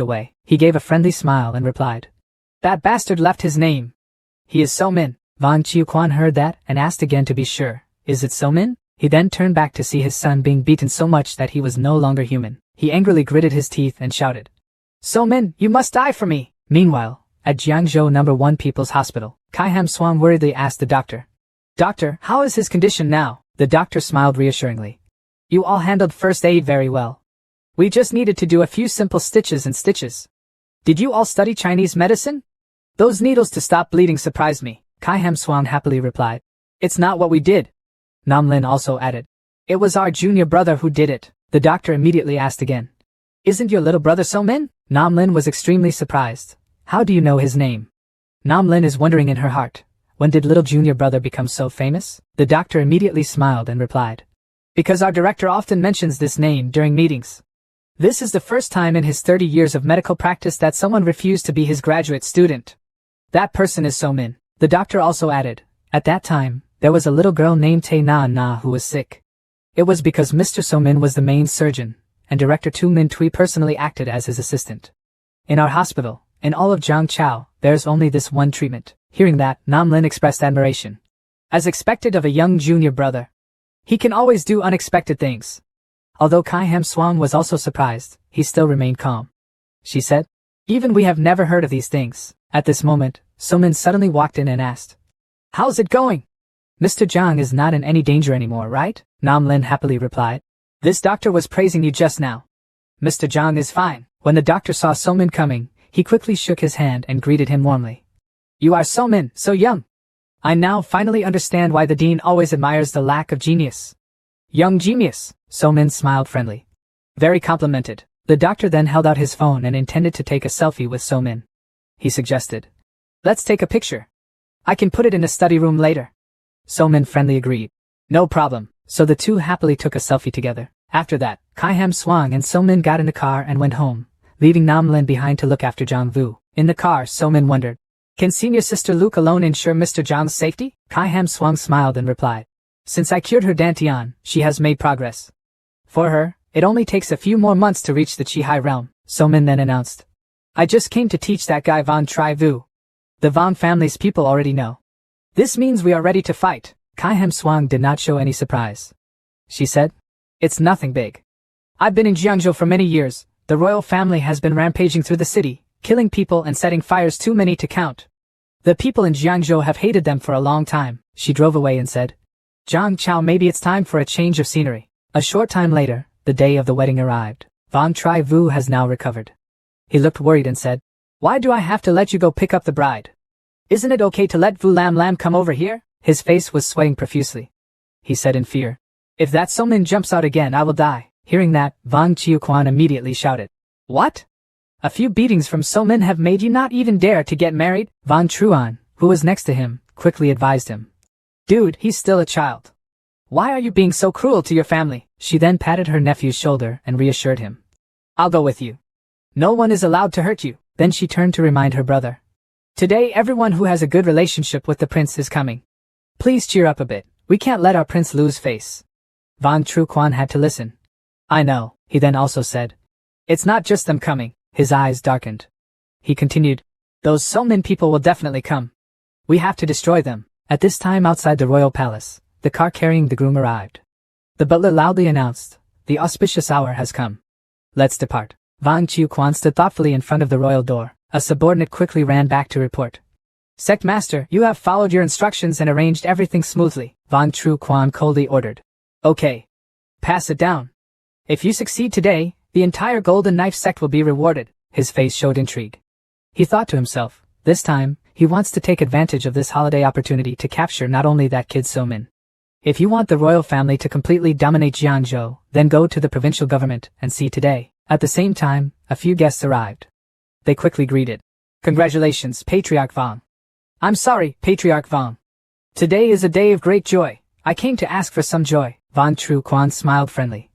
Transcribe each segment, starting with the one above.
away. He gave a friendly smile and replied, "That bastard left his name. He is So Min." Van Chiuquan heard that and asked again to be sure, "Is it So Min?" He then turned back to see his son being beaten so much that he was no longer human. He angrily gritted his teeth and shouted, "So Min, you must die for me!" Meanwhile, at Jiangzhou No. 1 People's Hospital, Kai Ham Swang worriedly asked the doctor, "Doctor, how is his condition now?" The doctor smiled reassuringly. "You all handled first aid very well. We just needed to do a few simple stitches. Did you all study Chinese medicine? Those needles to stop bleeding surprised me," Kai Ham Swang happily replied. "It's not what we did," Nam Lin also added. "It was our junior brother who did it." The doctor immediately asked again, "Isn't your little brother So Min?" Nam Lin was extremely surprised. "How do you know his name?" Nam Lin is wondering in her heart, when did little junior brother become so famous? The doctor immediately smiled and replied, "Because our director often mentions this name during meetings. This is the first time in his 30 years of medical practice that someone refused to be his graduate student. That person is So Min." The doctor also added, "At that time, there was a little girl named Tae Na who was sick. It was because Mr. So Min was the main surgeon, and Director Tu Min Tui personally acted as his assistant. In our hospital, in all of Jiangchao, there's only this one treatment." Hearing that, Nam Lin expressed admiration. As expected of a young junior brother, he can always do unexpected things. Although Kai Ham Swang was also surprised, he still remained calm. She said, "Even we have never heard of these things." At this moment, So Min suddenly walked in and asked, "How's it going? Mr. Zhang is not in any danger anymore, right?" Nam Lin happily replied, "This doctor was praising you just now. Mr. Zhang is fine." When the doctor saw So Min coming, he quickly shook his hand and greeted him warmly. "You are So Min, so young. I now finally understand why the dean always admires the lack of genius. Young genius." So Min smiled friendly. "Very complimented." The doctor then held out his phone and intended to take a selfie with So Min. He suggested, "Let's take a picture. I can put it in the study room later." So Min friendly agreed. "No problem." So the two happily took a selfie together. After that, Kai Ham Swang and So Min got in the car and went home, leaving Nam Lin behind to look after Zhang Vu. In the car, So Min wondered, "Can senior sister Luke alone ensure Mr. Zhang's safety?" Kai Ham Swang smiled and replied, "Since I cured her Dantian, she has made progress. For her, it only takes a few more months to reach the Qihai realm." So Min then announced, "I just came to teach that guy Van Tri Vu. The Van family's people already know. This means we are ready to fight." Kai Ham Swang did not show any surprise. She said, "It's nothing big. I've been in Jiangzhou for many years. The royal family has been rampaging through the city, killing people and setting fires too many to count. The people in Jiangzhou have hated them for a long time." She drove away and said, "Zhang Chao, maybe it's time for a change of scenery." A short time later, the day of the wedding arrived. Van Tri Vu has now recovered. He looked worried and said, "Why do I have to let you go pick up the bride? Isn't it okay to let Vu Lam Lam come over here?" His face was sweating profusely. He said in fear, "If that So Min jumps out again, I will die." Hearing that, Van Chiuquan immediately shouted, "What? A few beatings from So Min have made you not even dare to get married?" Van Truan, who was next to him, quickly advised him, "Dude, he's still a child. Why are you being so cruel to your family?" She then patted her nephew's shoulder and reassured him, "I'll go with you. No one is allowed to hurt you." Then she turned to remind her brother, "Today everyone who has a good relationship with the prince is coming. Please cheer up a bit. We can't let our prince lose face." Van Truan had to listen. "I know," he then also said, "It's not just them coming." His eyes darkened. He continued, "Those So Min people will definitely come. We have to destroy them." At this time outside the royal palace, the car carrying the groom arrived. The butler loudly announced, "The auspicious hour has come. Let's depart." Van Chiuquan stood thoughtfully in front of the royal door. A subordinate quickly ran back to report, "Sect Master, you have followed your instructions and arranged everything smoothly." Van Truan coldly ordered, "Okay. Pass it down. If you succeed today, the entire Golden Knife sect will be rewarded." His face showed intrigue. He thought to himself, this time, he wants to take advantage of this holiday opportunity to capture not only that kid So Min. If you want the royal family to completely dominate Jiangzhou, then go to the provincial government and see today. At the same time, a few guests arrived. They quickly greeted, "Congratulations, Patriarch Vang." "I'm sorry, Patriarch Vang. Today is a day of great joy. I came to ask for some joy." Van Truan smiled friendly.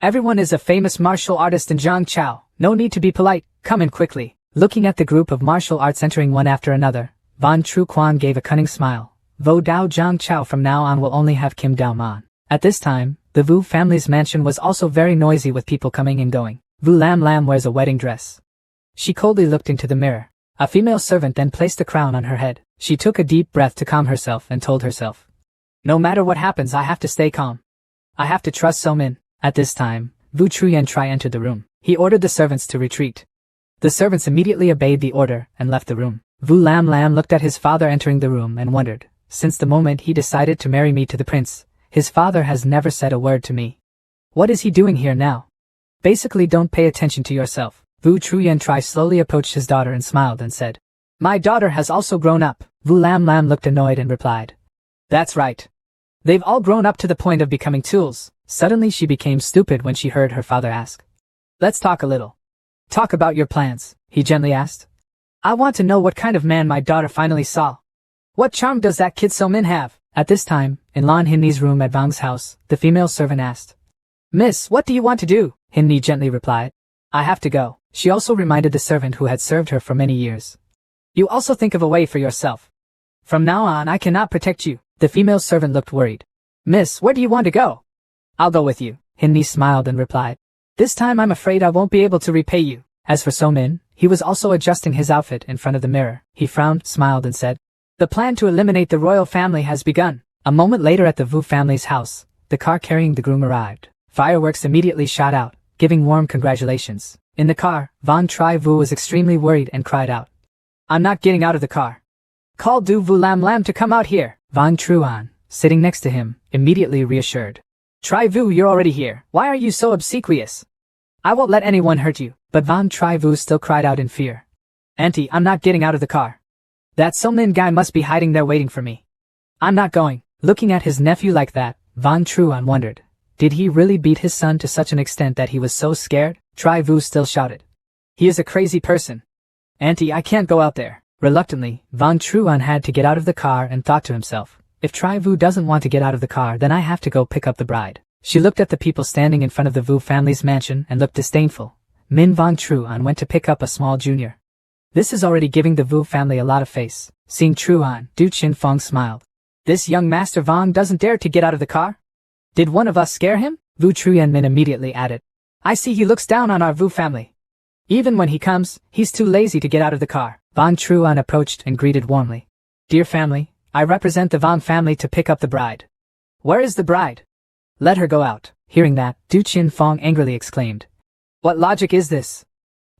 "Everyone is a famous martial artist in Jiangchao. No need to be polite. Come in quickly." Looking at the group of martial arts entering one after another, Van Truan gave a cunning smile. Vo Dao Jiangchao from now on will only have Kim Dao Man. At this time, the Vu family's mansion was also very noisy with people coming and going. Vu Lam Lam wears a wedding dress. She coldly looked into the mirror. A female servant then placed a crown on her head. She took a deep breath to calm herself and told herself, "No matter what happens, I have to stay calm. I have to trust So-min." At this time, Vu Truyen-Tri entered the room. He ordered the servants to retreat. The servants immediately obeyed the order and left the room. Vu Lam Lam looked at his father entering the room and wondered, since the moment he decided to marry me to the prince, his father has never said a word to me. What is he doing here now? Basically, don't pay attention to yourself. Vu Truyen-Tri slowly approached his daughter and smiled and said, "My daughter has also grown up." Vu Lam Lam looked annoyed and replied, "That's right. They've all grown up to the point of becoming tools." Suddenly she became stupid when she heard her father ask, "Let's talk a little. Talk about your plans," he gently asked. "I want to know what kind of man my daughter finally saw. What charm does that kid So-min have?" At this time, in Lan Hinni's room at Vang's house, the female servant asked, "Miss, what do you want to do?" Hinni gently replied, "I have to go." She also reminded the servant who had served her for many years, "You also think of a way for yourself. From now on I cannot protect you." The female servant looked worried. "Miss, where do you want to go?" "I'll go with you." Hinni smiled and replied, "This time I'm afraid I won't be able to repay you." As for So-min, he was also adjusting his outfit in front of the mirror. He frowned, smiled and said, "The plan to eliminate the royal family has begun." A moment later at the Vu family's house, the car carrying the groom arrived. Fireworks immediately shot out, giving warm congratulations. In the car, Van Tri Vu was extremely worried and cried out, "I'm not getting out of the car. Call Du Vu Lam Lam to come out here." Van Truan, sitting next to him, immediately reassured, "Tri Vu, you're already here. Why are you so obsequious? I won't let anyone hurt you." But Van Tri Vu still cried out in fear, "Auntie, I'm not getting out of the car. That So-min guy must be hiding there waiting for me. I'm not going." Looking at his nephew like that, Van Truan wondered, did he really beat his son to such an extent that he was so scared? Tri Vu still shouted, "He is a crazy person. Auntie, I can't go out there." Reluctantly, Van Truan had to get out of the car and thought to himself, if Tri Vu doesn't want to get out of the car, then I have to go pick up the bride. She looked at the people standing in front of the Vu family's mansion and looked disdainful. Min Van Truan went to pick up a small junior. This is already giving the Vu family a lot of face. Seeing Truan, Du Chin Fong smiled. "This young Master Vong doesn't dare to get out of the car? Did one of us scare him?" Vu Truyen Min immediately added, "I see he looks down on our Vu family. Even when he comes, he's too lazy to get out of the car." Van Truan approached and greeted warmly, "Dear family, I represent the Vong family to pick up the bride. Where is the bride? Let her go out." Hearing that, Du Chin Fong angrily exclaimed, "What logic is this?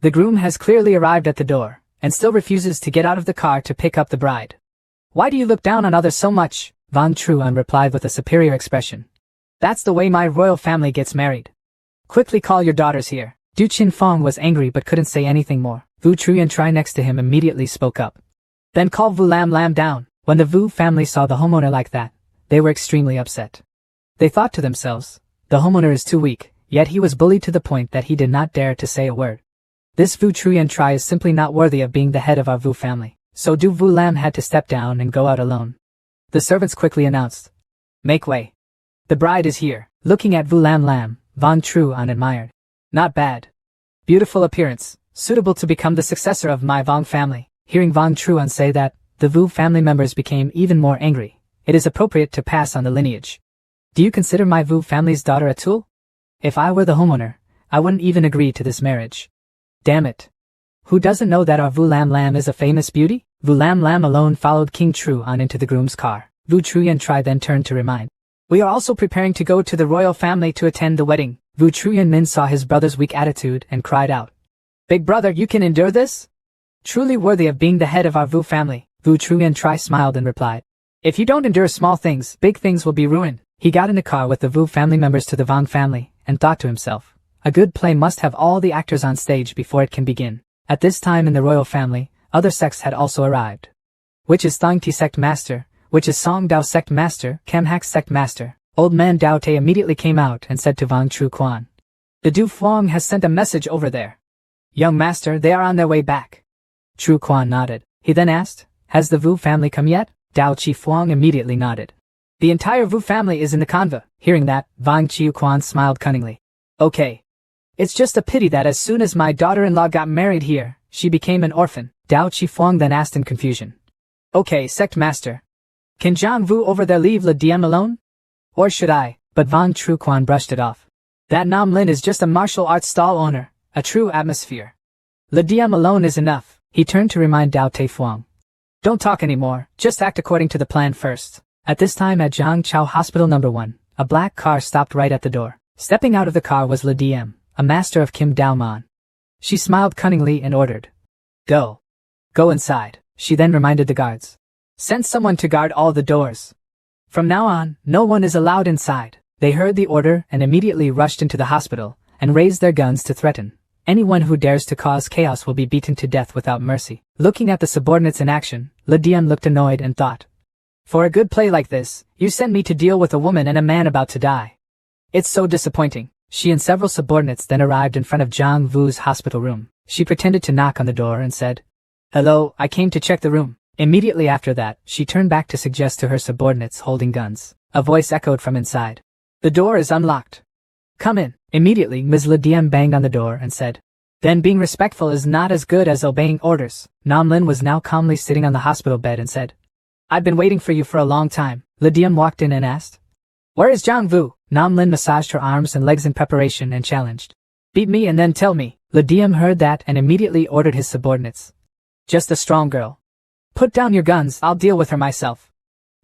The groom has clearly arrived at the door, and still refuses to get out of the car to pick up the bride. Why do you look down on others so much?" Van Truan replied with a superior expression, "That's the way my royal family gets married. Quickly call your daughters here." Du Chin Fong was angry but couldn't say anything more. Vu Truyen-Tri next to him immediately spoke up, "Then call Vu Lam Lam down." When the Vu family saw the homeowner like that, they were extremely upset. They thought to themselves, the homeowner is too weak, yet he was bullied to the point that he did not dare to say a word. This Vu Truyen-Tri is simply not worthy of being the head of our Vu family. So Du Vu Lam had to step down and go out alone. The servants quickly announced, "Make way. The bride is here." Looking at Vu Lam Lam, Van Truan admired. "Not bad. Beautiful appearance, suitable to become the successor of my Vong family." Hearing Van Truan say that, the Vu family members became even more angry. It is appropriate to pass on the lineage. Do you consider my Vu family's daughter a tool? If I were the homeowner, I wouldn't even agree to this marriage. Damn it. Who doesn't know that our Vu Lam Lam is a famous beauty? Vu Lam Lam alone followed King Truan into the groom's car. Vu Truyen-Tri then turned to remind, "We are also preparing to go to the royal family to attend the wedding." Vu Truyen Min saw his brother's weak attitude and cried out, "Big brother, you can endure this? Truly worthy of being the head of our Vu family." Vu Truyen-Tri smiled and replied, "If you don't endure small things, big things will be ruined." He got in the car with the Vu family members to the Vong family, and thought to himself, a good play must have all the actors on stage before it can begin. At this time in the royal family, other sects had also arrived. Which is Thang Ti sect master, which is Song Dao sect master, Kam Hak sect master. Old man Dao Te immediately came out and said to Vang Tru Quan, "The Du Fuang has sent a message over there. Young master, they are on their way back." Tru Quan nodded. He then asked, "Has the Vu family come yet?" Dao Chi Fuang immediately nodded. "The entire Vu family is in the conva." Hearing that, Vang Chiu Quan smiled cunningly. "Okay. It's just a pity that as soon as my daughter-in-law got married here, she became an orphan." Dao Chi Fuang then asked in confusion, "Okay, sect master. Can Zhang Vu over there leave Le Diem alone? Or should I?" But Vang Tru Quan brushed it off. "That Nam Lin is just a martial arts stall owner, a true atmosphere. Le Diem alone is enough, he turned to remind Dao Taifuang. Don't talk anymore, just act according to the plan first. At this time at Zhangchao Hospital No. 1, a black car stopped right at the door. Stepping out of the car was Le Diem, a master of Kim Dao Man. She smiled cunningly and ordered. Go. Go inside. She then reminded the guards. Send someone to guard all the doors. From now on, no one is allowed inside. They heard the order and immediately rushed into the hospital and raised their guns to threaten. Anyone who dares to cause chaos will be beaten to death without mercy. Looking at the subordinates in action, Le Diem looked annoyed and thought. For a good play like this, you send me to deal with a woman and a man about to die. It's so disappointing. She and several subordinates then arrived in front of Zhang Vu's hospital room. She pretended to knock on the door and said, Hello, I came to check the room. Immediately after that, she turned back to suggest to her subordinates holding guns. A voice echoed from inside. The door is unlocked. Come in. Immediately, Ms. Le Diem banged on the door and said, Then being respectful is not as good as obeying orders. Nam Lin was now calmly sitting on the hospital bed and said, I've been waiting for you for a long time. Le Diem walked in and asked, Where is Zhang Vu? Nam Lin massaged her arms and legs in preparation and challenged. Beat me and then tell me. Le Diem heard that and immediately ordered his subordinates. Just a strong girl. Put down your guns, I'll deal with her myself.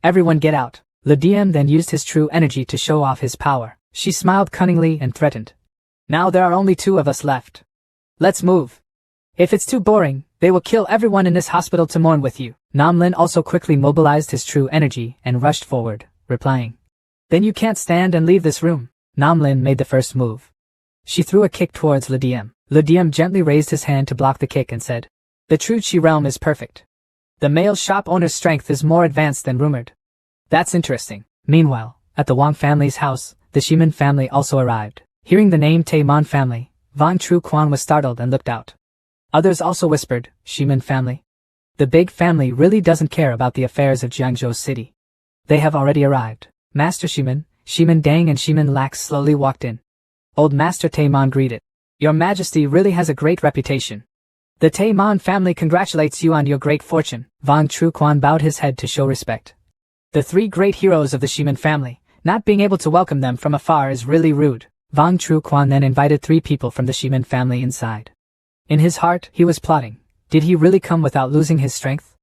Everyone get out. Le Diem then used his true energy to show off his power. She smiled cunningly and threatened. Now there are only 2 of us left. Let's move. If it's too boring, they will kill everyone in this hospital to mourn with you. Nam Lin also quickly mobilized his true energy and rushed forward, replying. Then you can't stand and leave this room. Nam Lin made the first move. She threw a kick towards Le Diem. Le Diem gently raised his hand to block the kick and said, The true Qi realm is perfect. The male shop owner's strength is more advanced than rumored. That's interesting. Meanwhile, at the Wang family's house, the Shimin family also arrived. Hearing the name Taimon family, Van Tru Quan was startled and looked out. Others also whispered, Shimin family. The big family really doesn't care about the affairs of Jiangzhou city. They have already arrived. Master Shimin, Shimin Dang and Shimin Lax slowly walked in. Old Master Taimon greeted. Your Majesty really has a great reputation. The Taimon family congratulates you on your great fortune. Van Tru Quan bowed his head to show respect. The 3 great heroes of the Shimin family, not being able to welcome them from afar is really rude. Van Tru Quan then invited 3 people from the Shimin family inside. In his heart, he was plotting. Did he really come without losing his strength?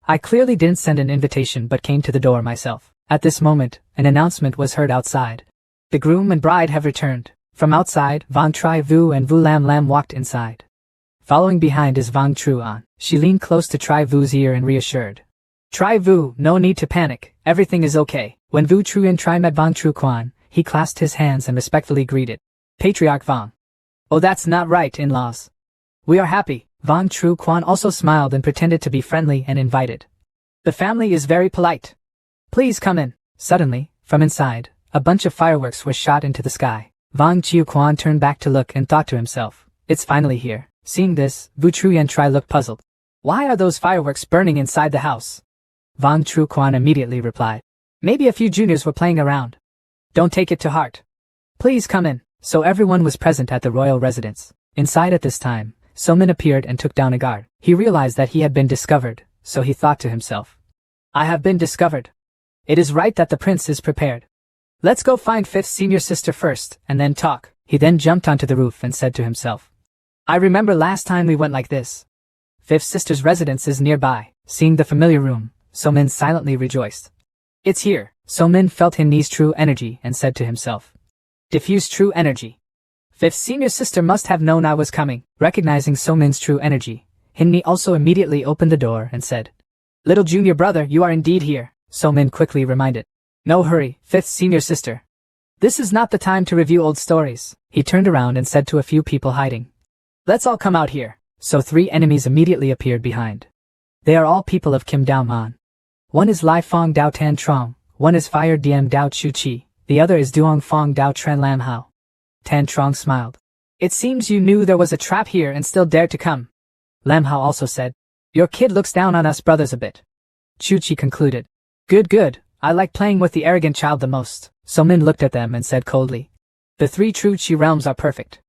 I clearly didn't send an invitation but came to the door myself. At this moment, an announcement was heard outside. The groom and bride have returned. From outside, Van Tri Vu and Vu Lam Lam walked inside. Following behind is Van Tru An. She leaned close to Tri Vu's ear and reassured. Tri Vu, no need to panic, everything is okay. When Vu Truan Tri met Van Tru Quan, he clasped his hands and respectfully greeted. Patriarch Vang. Oh, that's not right, in-laws. We are happy. Van Tru Quan also smiled and pretended to be friendly and invited. The family is very polite. Please come in. Suddenly, from inside, a bunch of fireworks was shot into the sky. Van Chiu Quan turned back to look and thought to himself, it's finally here. Seeing this, Vu Truyan Tri looked puzzled. Why are those fireworks burning inside the house? Van Tru Quan immediately replied. Maybe a few juniors were playing around. Don't take it to heart. Please come in. So everyone was present at the royal residence. Inside at this time, Somin appeared and took down a guard. He realized that he had been discovered, so he thought to himself. I have been discovered. It is right that the prince is prepared. Let's go find 5th senior sister first, and then talk. He then jumped onto the roof and said to himself. I remember last time we went like this. 5th sister's residence is nearby. Seeing the familiar room, Somin silently rejoiced. It's here. Somin felt Hinni's true energy and said to himself. Diffuse true energy. 5th senior sister must have known I was coming. Recognizing Somin's true energy, Hinni also immediately opened the door and said. Little junior brother, you are indeed here. Somin quickly reminded. No hurry, 5th senior sister. This is not the time to review old stories. He turned around and said to a few people hiding. Let's all come out here. So 3 enemies immediately appeared behind. They are all people of Kim Dao Man. One is Lai Fong Dao Tan Trong, one is Fire Diem Dao Chu Chi, the other is Duong Fong Dao Tren Lam Hao. Tan Trong smiled. It seems you knew there was a trap here and still dared to come. Lam Hao also said. Your kid looks down on us brothers a bit. Chu Chi concluded. Good. I like playing with the arrogant child the most. Somin looked at them and said coldly. The 3 true Qi realms are perfect.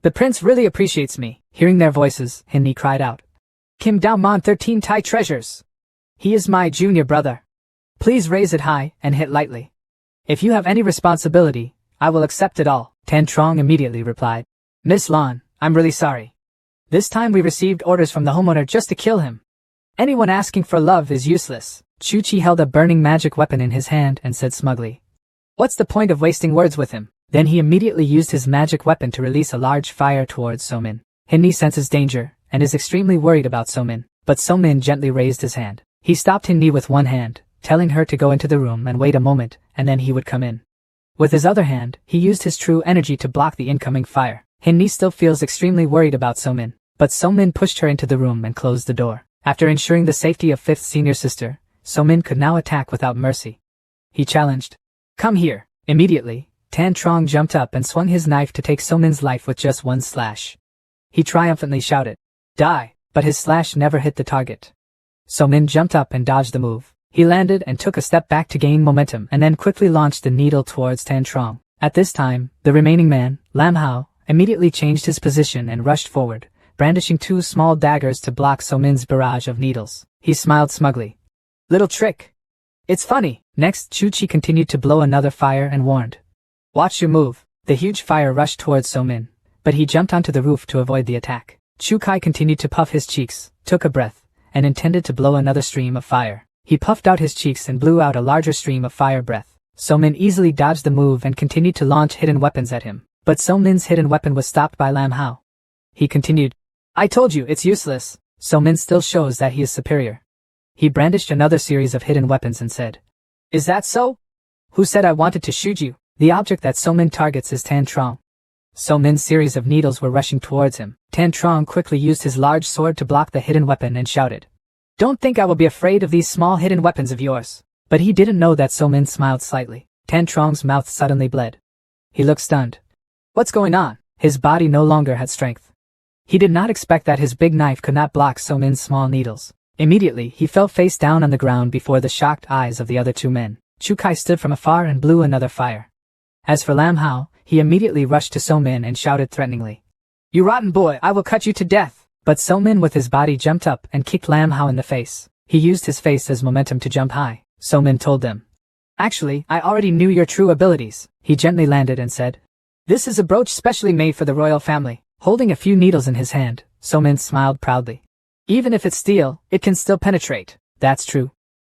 The prince really appreciates me. Hearing their voices, Hinni cried out. Kim Dao Man 13 Tai treasures. He is my junior brother. Please raise it high and hit lightly. If you have any responsibility, I will accept it all. Tan Trong immediately replied. Miss Lan, I'm really sorry. This time we received orders from the homeowner just to kill him. Anyone asking for love is useless. Chu Chi held a burning magic weapon in his hand and said smugly. What's the point of wasting words with him? Then he immediately used his magic weapon to release a large fire towards So-min. Hin-ni senses danger and is extremely worried about So-min, but So-min gently raised his hand. He stopped Hin-ni with one hand, telling her to go into the room and wait a moment, and then he would come in. With his other hand, he used his true energy to block the incoming fire. Hin-ni still feels extremely worried about So-min, but So-min pushed her into the room and closed the door. After ensuring the safety of 5th senior sister, So-min could now attack without mercy. He challenged. Come here. Immediately, Tan Trong jumped up and swung his knife to take So-min's life with just one slash. He triumphantly shouted, Die! But his slash never hit the target. So-min jumped up and dodged the move. He landed and took a step back to gain momentum and then quickly launched the needle towards Tan Trong. At this time, the remaining man, Lam Hao, immediately changed his position and rushed forward, brandishing 2 small daggers to block So-min's barrage of needles. He smiled smugly. Little trick. It's funny. Next, Chu Chi continued to blow another fire and warned. Watch your move. The huge fire rushed towards So-min, but he jumped onto the roof to avoid the attack. Chu Kai continued to puff his cheeks, took a breath, and intended to blow another stream of fire. He puffed out his cheeks and blew out a larger stream of fire breath. So-min easily dodged the move and continued to launch hidden weapons at him, but So-min's hidden weapon was stopped by Lam Hao. He continued. I told you, it's useless. So-min still shows that he is superior. He brandished another series of hidden weapons and said, Is that so? Who said I wanted to shoot you? The object that So-min targets is Tan Trong. So-min's series of needles were rushing towards him. Tan Trong quickly used his large sword to block the hidden weapon and shouted, Don't think I will be afraid of these small hidden weapons of yours. But he didn't know that So-min smiled slightly. Tan Trong's mouth suddenly bled. He looked stunned. What's going on? His body no longer had strength. He did not expect that his big knife could not block So-min's small needles. Immediately, he fell face down on the ground before the shocked eyes of the other 2 men. Chu Kai stood from afar and blew another fire. As for Lam Hao, he immediately rushed to So-min and shouted threateningly, You rotten boy, I will cut you to death! But So-min with his body jumped up and kicked Lam Hao in the face. He used his face as momentum to jump high. So-min told them, Actually, I already knew your true abilities. He gently landed and said, This is a brooch specially made for the royal family. Holding a few needles in his hand, So-min smiled proudly. Even if it's steel, it can still penetrate. That's true.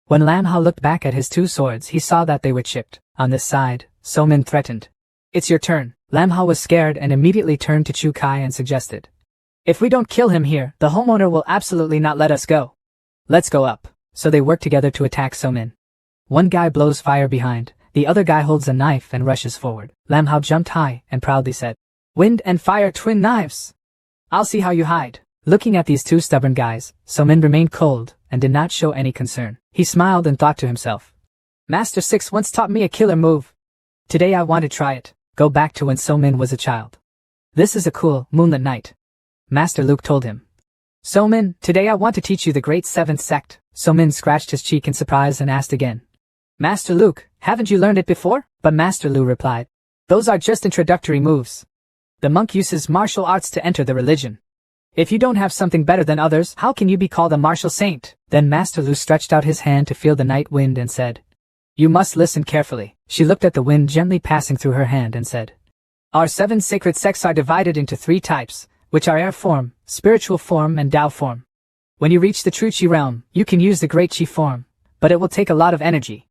When Lam Hao looked back at his 2 swords, he saw that they were chipped. On this side, So-min threatened. It's your turn. Lam Hao was scared and immediately turned to Chu Kai and suggested, If we don't kill him here, the homeowner will absolutely not let us go. Let's go up. So they work together to attack So-min. One guy blows fire behind, the other guy holds a knife and rushes forward. Lam Hao jumped high and proudly said, Wind and fire twin knives! I'll see how you hide. Looking at these 2 stubborn guys, So-min remained cold and did not show any concern. He smiled and thought to himself, Master 6 once taught me a killer move. Today I want to try it. Go back to when So-min was a child. This is a cool, moonlit night. Master Luke told him. So-min, today I want to teach you the great 7th sect. So-min scratched his cheek in surprise and asked again. Master Luke, haven't you learned it before? But Master Lu replied, Those are just introductory moves. The monk uses martial arts to enter the religion. If you don't have something better than others, how can you be called a martial saint? Then Master Lu stretched out his hand to feel the night wind and said, You must listen carefully. She looked at the wind gently passing through her hand and said, Our 7 sacred sects are divided into 3 types, which are air form, spiritual form and Tao form. When you reach the true Qi realm, you can use the great Qi form, but it will take a lot of energy.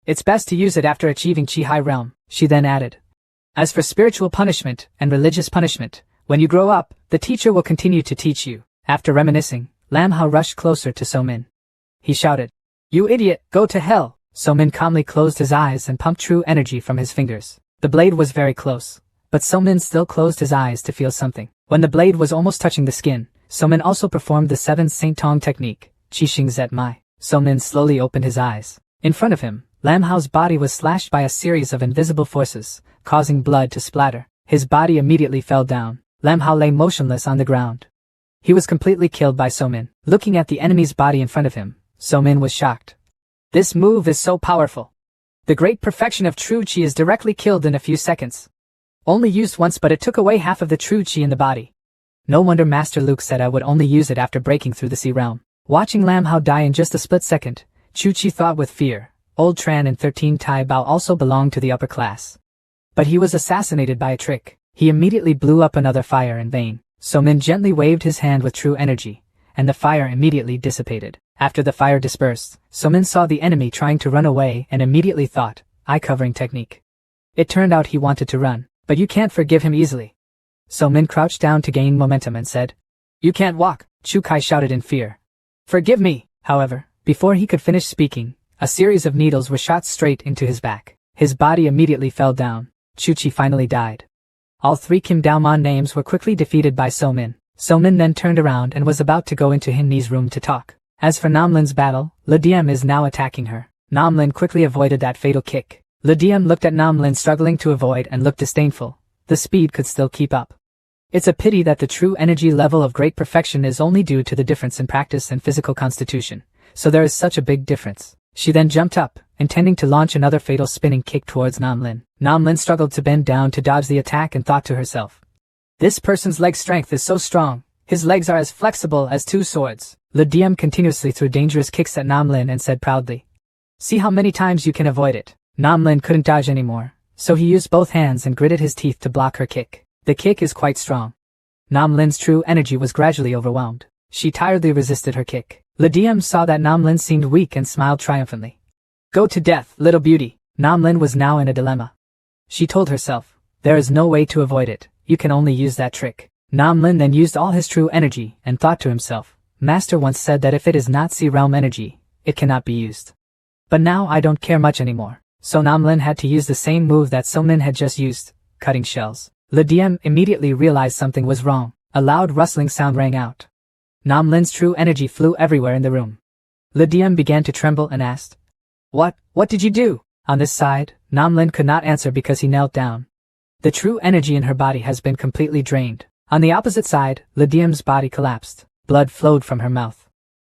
It's best to use it after achieving Qi high realm, she then added. As for spiritual punishment and religious punishment, when you grow up, the teacher will continue to teach you. After reminiscing, Lam Hao rushed closer to So-min. He shouted, You idiot, go to hell! So-min calmly closed his eyes and pumped true energy from his fingers. The blade was very close, but So-min still closed his eyes to feel something. When the blade was almost touching the skin, So-min also performed the 7th Saint Tong technique, Qi Xing Zet Mai. So-min slowly opened his eyes. In front of him, Lam Hao's body was slashed by a series of invisible forces, causing blood to splatter. His body immediately fell down. Lam Hao lay motionless on the ground. He was completely killed by So-min. Looking at the enemy's body in front of him, So-min was shocked. This move is so powerful. The great perfection of true Qi is directly killed in a few seconds. Only used once, but it took away half of the true Qi in the body. No wonder Master Luke said I would only use it after breaking through the Sea realm. Watching Lam Hao die in just a split second, Chu Chi thought with fear. Old Tran and 13 Tai Bao also belonged to the upper class. But he was assassinated by a trick. He immediately blew up another fire in vain. So-min gently waved his hand with true energy, and the fire immediately dissipated. After the fire dispersed, So-min saw the enemy trying to run away and immediately thought, eye-covering technique. It turned out he wanted to run, but you can't forgive him easily. So-min crouched down to gain momentum and said, "You can't walk," Chu Kai shouted in fear. "Forgive me." However, before he could finish speaking, a series of needles were shot straight into his back. His body immediately fell down. Chu Chi finally died. All three Kim Daomon names were quickly defeated by So-min. So-min then turned around and was about to go into Hin Ni's room to talk. As for Nam Lin's battle, Le Diem is now attacking her. Nam Lin quickly avoided that fatal kick. Le Diem looked at Nam Lin struggling to avoid and looked disdainful. The speed could still keep up. It's a pity that the true energy level of great perfection is only due to the difference in practice and physical constitution, so there is such a big difference. She then jumped up, intending to launch another fatal spinning kick towards Nam Lin. Nam Lin struggled to bend down to dodge the attack and thought to herself, "This person's leg strength is so strong. His legs are as flexible as two swords." Le Diem continuously threw dangerous kicks at Nam Lin and said proudly, "See how many times you can avoid it." Nam Lin couldn't dodge anymore, so he used both hands and gritted his teeth to block her kick. The kick is quite strong. Nam Lin's true energy was gradually overwhelmed. She tiredly resisted her kick. Le Diem saw that Nam Lin seemed weak and smiled triumphantly. "Go to death, little beauty." Nam Lin was now in a dilemma. She told herself, there is no way to avoid it, you can only use that trick. Nam Lin then used all his true energy and thought to himself, Master once said that if it is not Sea Realm energy, it cannot be used. But now I don't care much anymore. So Nam Lin had to use the same move that So-min had just used, cutting shells. Le Diem immediately realized something was wrong. A loud rustling sound rang out. Nam Lin's true energy flew everywhere in the room. Le Diem began to tremble and asked, What did you do?" On this side, Nam Lin could not answer because he knelt down. The true energy in her body has been completely drained. On the opposite side, Le Diem's body collapsed. Blood flowed from her mouth.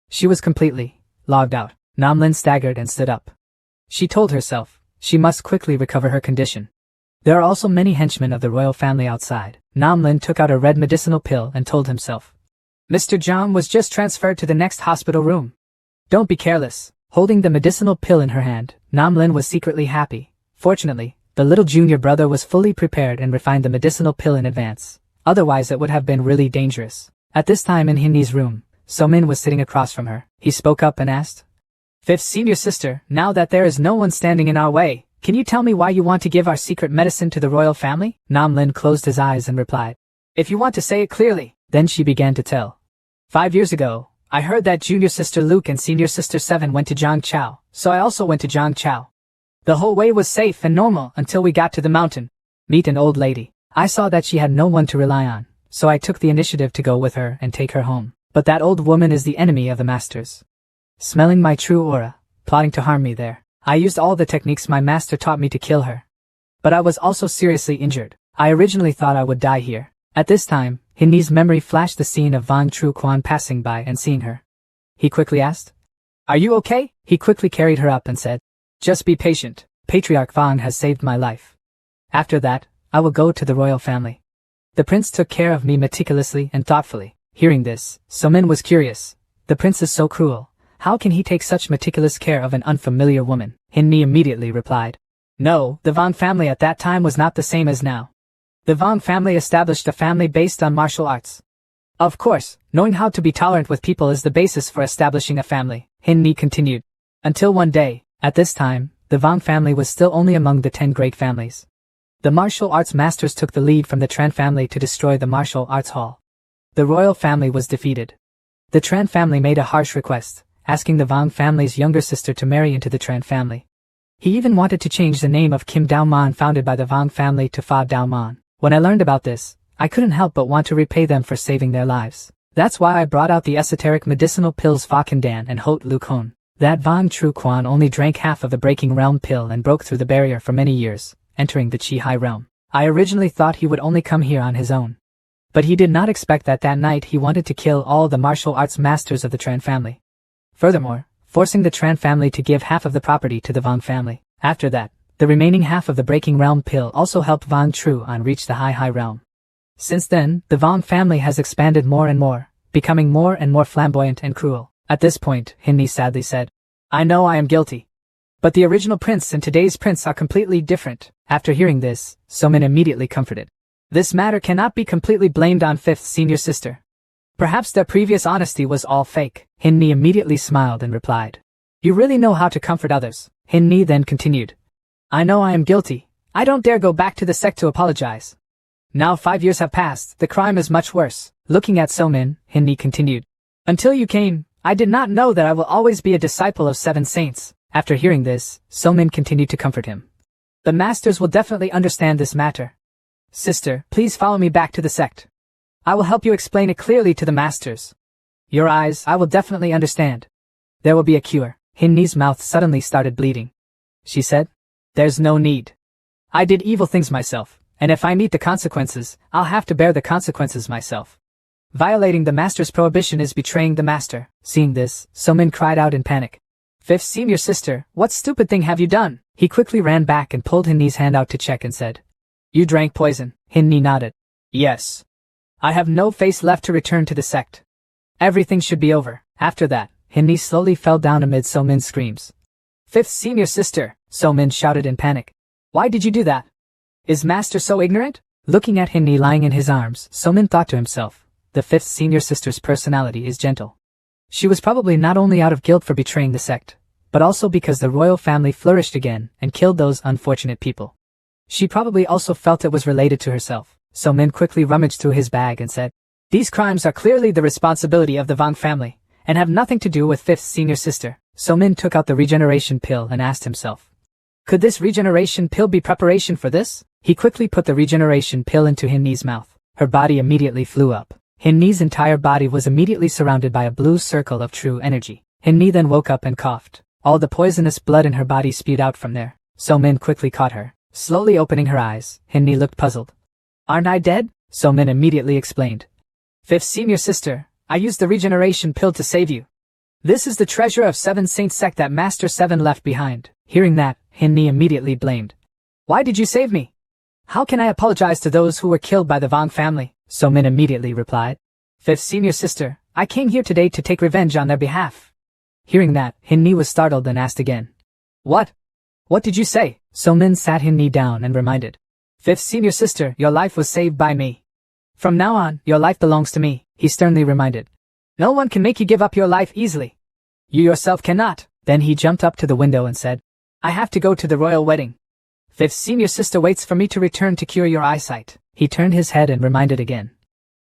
She was completely logged out. Nam Lin staggered and stood up. She told herself, she must quickly recover her condition. There are also many henchmen of the royal family outside. Nam Lin took out a red medicinal pill and told himself, Mr. Zhang was just transferred to the next hospital room. Don't be careless. Holding the medicinal pill in her hand, Nam Lin was secretly happy. Fortunately, the little junior brother was fully prepared and refined the medicinal pill in advance. Otherwise it would have been really dangerous. At this time in Hin Ni's room, So-min was sitting across from her. He spoke up and asked, Fifth senior sister, now that there is no one standing in our way, can you tell me why you want to give our secret medicine to the royal family? Nam Lin closed his eyes and replied, If you want to say it clearly. Then she began to tell. 5 years ago, I heard that junior sister Luke and senior sister Seven went to Zhangchao, so I also went to Zhangchao. The whole way was safe and normal until we got to the mountain. Meet an old lady. I saw that she had no one to rely on, so I took the initiative to go with her and take her home. But that old woman is the enemy of the masters. Smelling my true aura, plotting to harm me there. I used all the techniques my master taught me to kill her. But I was also seriously injured. I originally thought I would die here. At this time, Hin Ni's memory flashed the scene of Vang Tru Quan passing by and seeing her. He quickly asked, Are you okay? He quickly carried her up and said, Just be patient. Patriarch Vang has saved my life. After that, I will go to the royal family. The prince took care of me meticulously and thoughtfully. Hearing this, So-min was curious. The prince is so cruel. How can he take such meticulous care of an unfamiliar woman? Hin Ni immediately replied, No, the Vang family at that time was not the same as now. The Vang family established a family based on martial arts. Of course, knowing how to be tolerant with people is the basis for establishing a family, Hin Ni continued. Until one day, at this time, the Vang family was still only among the 10 great families. The martial arts masters took the lead from the Tran family to destroy the martial arts hall. The royal family was defeated. The Tran family made a harsh request, asking the Vang family's younger sister to marry into the Tran family. He even wanted to change the name of Kim Daomon founded by the Vang family to Fa Daomon. When I learned about this, I couldn't help but want to repay them for saving their lives. That's why I brought out the esoteric medicinal pills Fa Kandan and Hot Lukon. That Vang Tru Quan only drank half of the Breaking Realm pill and broke through the barrier for many years, entering the Qi High Realm. I originally thought he would only come here on his own. But he did not expect that night he wanted to kill all the martial arts masters of the Tran family. Furthermore, forcing the Tran family to give half of the property to the Vang family. After that, the remaining half of the Breaking Realm pill also helped Vang Tru on reach the High Realm. Since then, the Vang family has expanded more and more, becoming more and more flamboyant and cruel. At this point, Hin Ni sadly said, I know I am guilty. But the original prince and today's prince are completely different. After hearing this, So-min immediately comforted. This matter cannot be completely blamed on Fifth's senior sister. Perhaps their previous honesty was all fake. Hin Ni immediately smiled and replied. You really know how to comfort others. Hin Ni then continued. I know I am guilty. I don't dare go back to the sect to apologize. Now 5 years have passed, the crime is much worse. Looking at So-min, Hin Ni continued. Until you came, I did not know that I will always be a disciple of 7 saints. After hearing this, So-min continued to comfort him. The masters will definitely understand this matter. Sister, please follow me back to the sect. I will help you explain it clearly to the masters. Your eyes, I will definitely understand. There will be a cure. Hin Ni's mouth suddenly started bleeding. She said, There's no need. I did evil things myself, and if I meet the consequences, I'll have to bear the consequences myself. Violating the master's prohibition is betraying the master. Seeing this, So-min cried out in panic. Fifth senior sister, what stupid thing have you done? He quickly ran back and pulled Hin Ni's hand out to check and said, You drank poison. Hin Ni nodded. Yes. I have no face left to return to the sect. Everything should be over. After that, Hin Ni slowly fell down amid So-min's screams. Fifth senior sister, So-min shouted in panic. Why did you do that? Is master so ignorant? Looking at Hin Ni lying in his arms, So-min thought to himself, the fifth senior sister's personality is gentle. She was probably not only out of guilt for betraying the sect, but also because the royal family flourished again and killed those unfortunate people. She probably also felt it was related to herself. So-min quickly rummaged through his bag and said, These crimes are clearly the responsibility of the Vang family, and have nothing to do with fifth senior sister. So-min took out the regeneration pill and asked himself, Could this regeneration pill be preparation for this? He quickly put the regeneration pill into Hin Ni's mouth. Her body immediately flew up. Hin Ni's entire body was immediately surrounded by a blue circle of true energy. Hin Ni then woke up and coughed. All the poisonous blood in her body spewed out from there. So-min quickly caught her. Slowly opening her eyes, Hin Ni looked puzzled. Aren't I dead? So-min immediately explained. Fifth senior sister, I used the regeneration pill to save you. This is the treasure of 7 Saint sect that Master 7 left behind. Hearing that, Hin Ni immediately blamed. Why did you save me? How can I apologize to those who were killed by the Vang family? So-min immediately replied. Fifth senior sister, I came here today to take revenge on their behalf. Hearing that, Hin Ni was startled and asked again. What? What did you say? So-min sat Hin Ni down and reminded. Fifth senior sister, your life was saved by me. From now on, your life belongs to me, he sternly reminded. No one can make you give up your life easily. You yourself cannot. Then he jumped up to the window and said, I have to go to the royal wedding. Fifth senior sister waits for me to return to cure your eyesight. He turned his head and reminded again.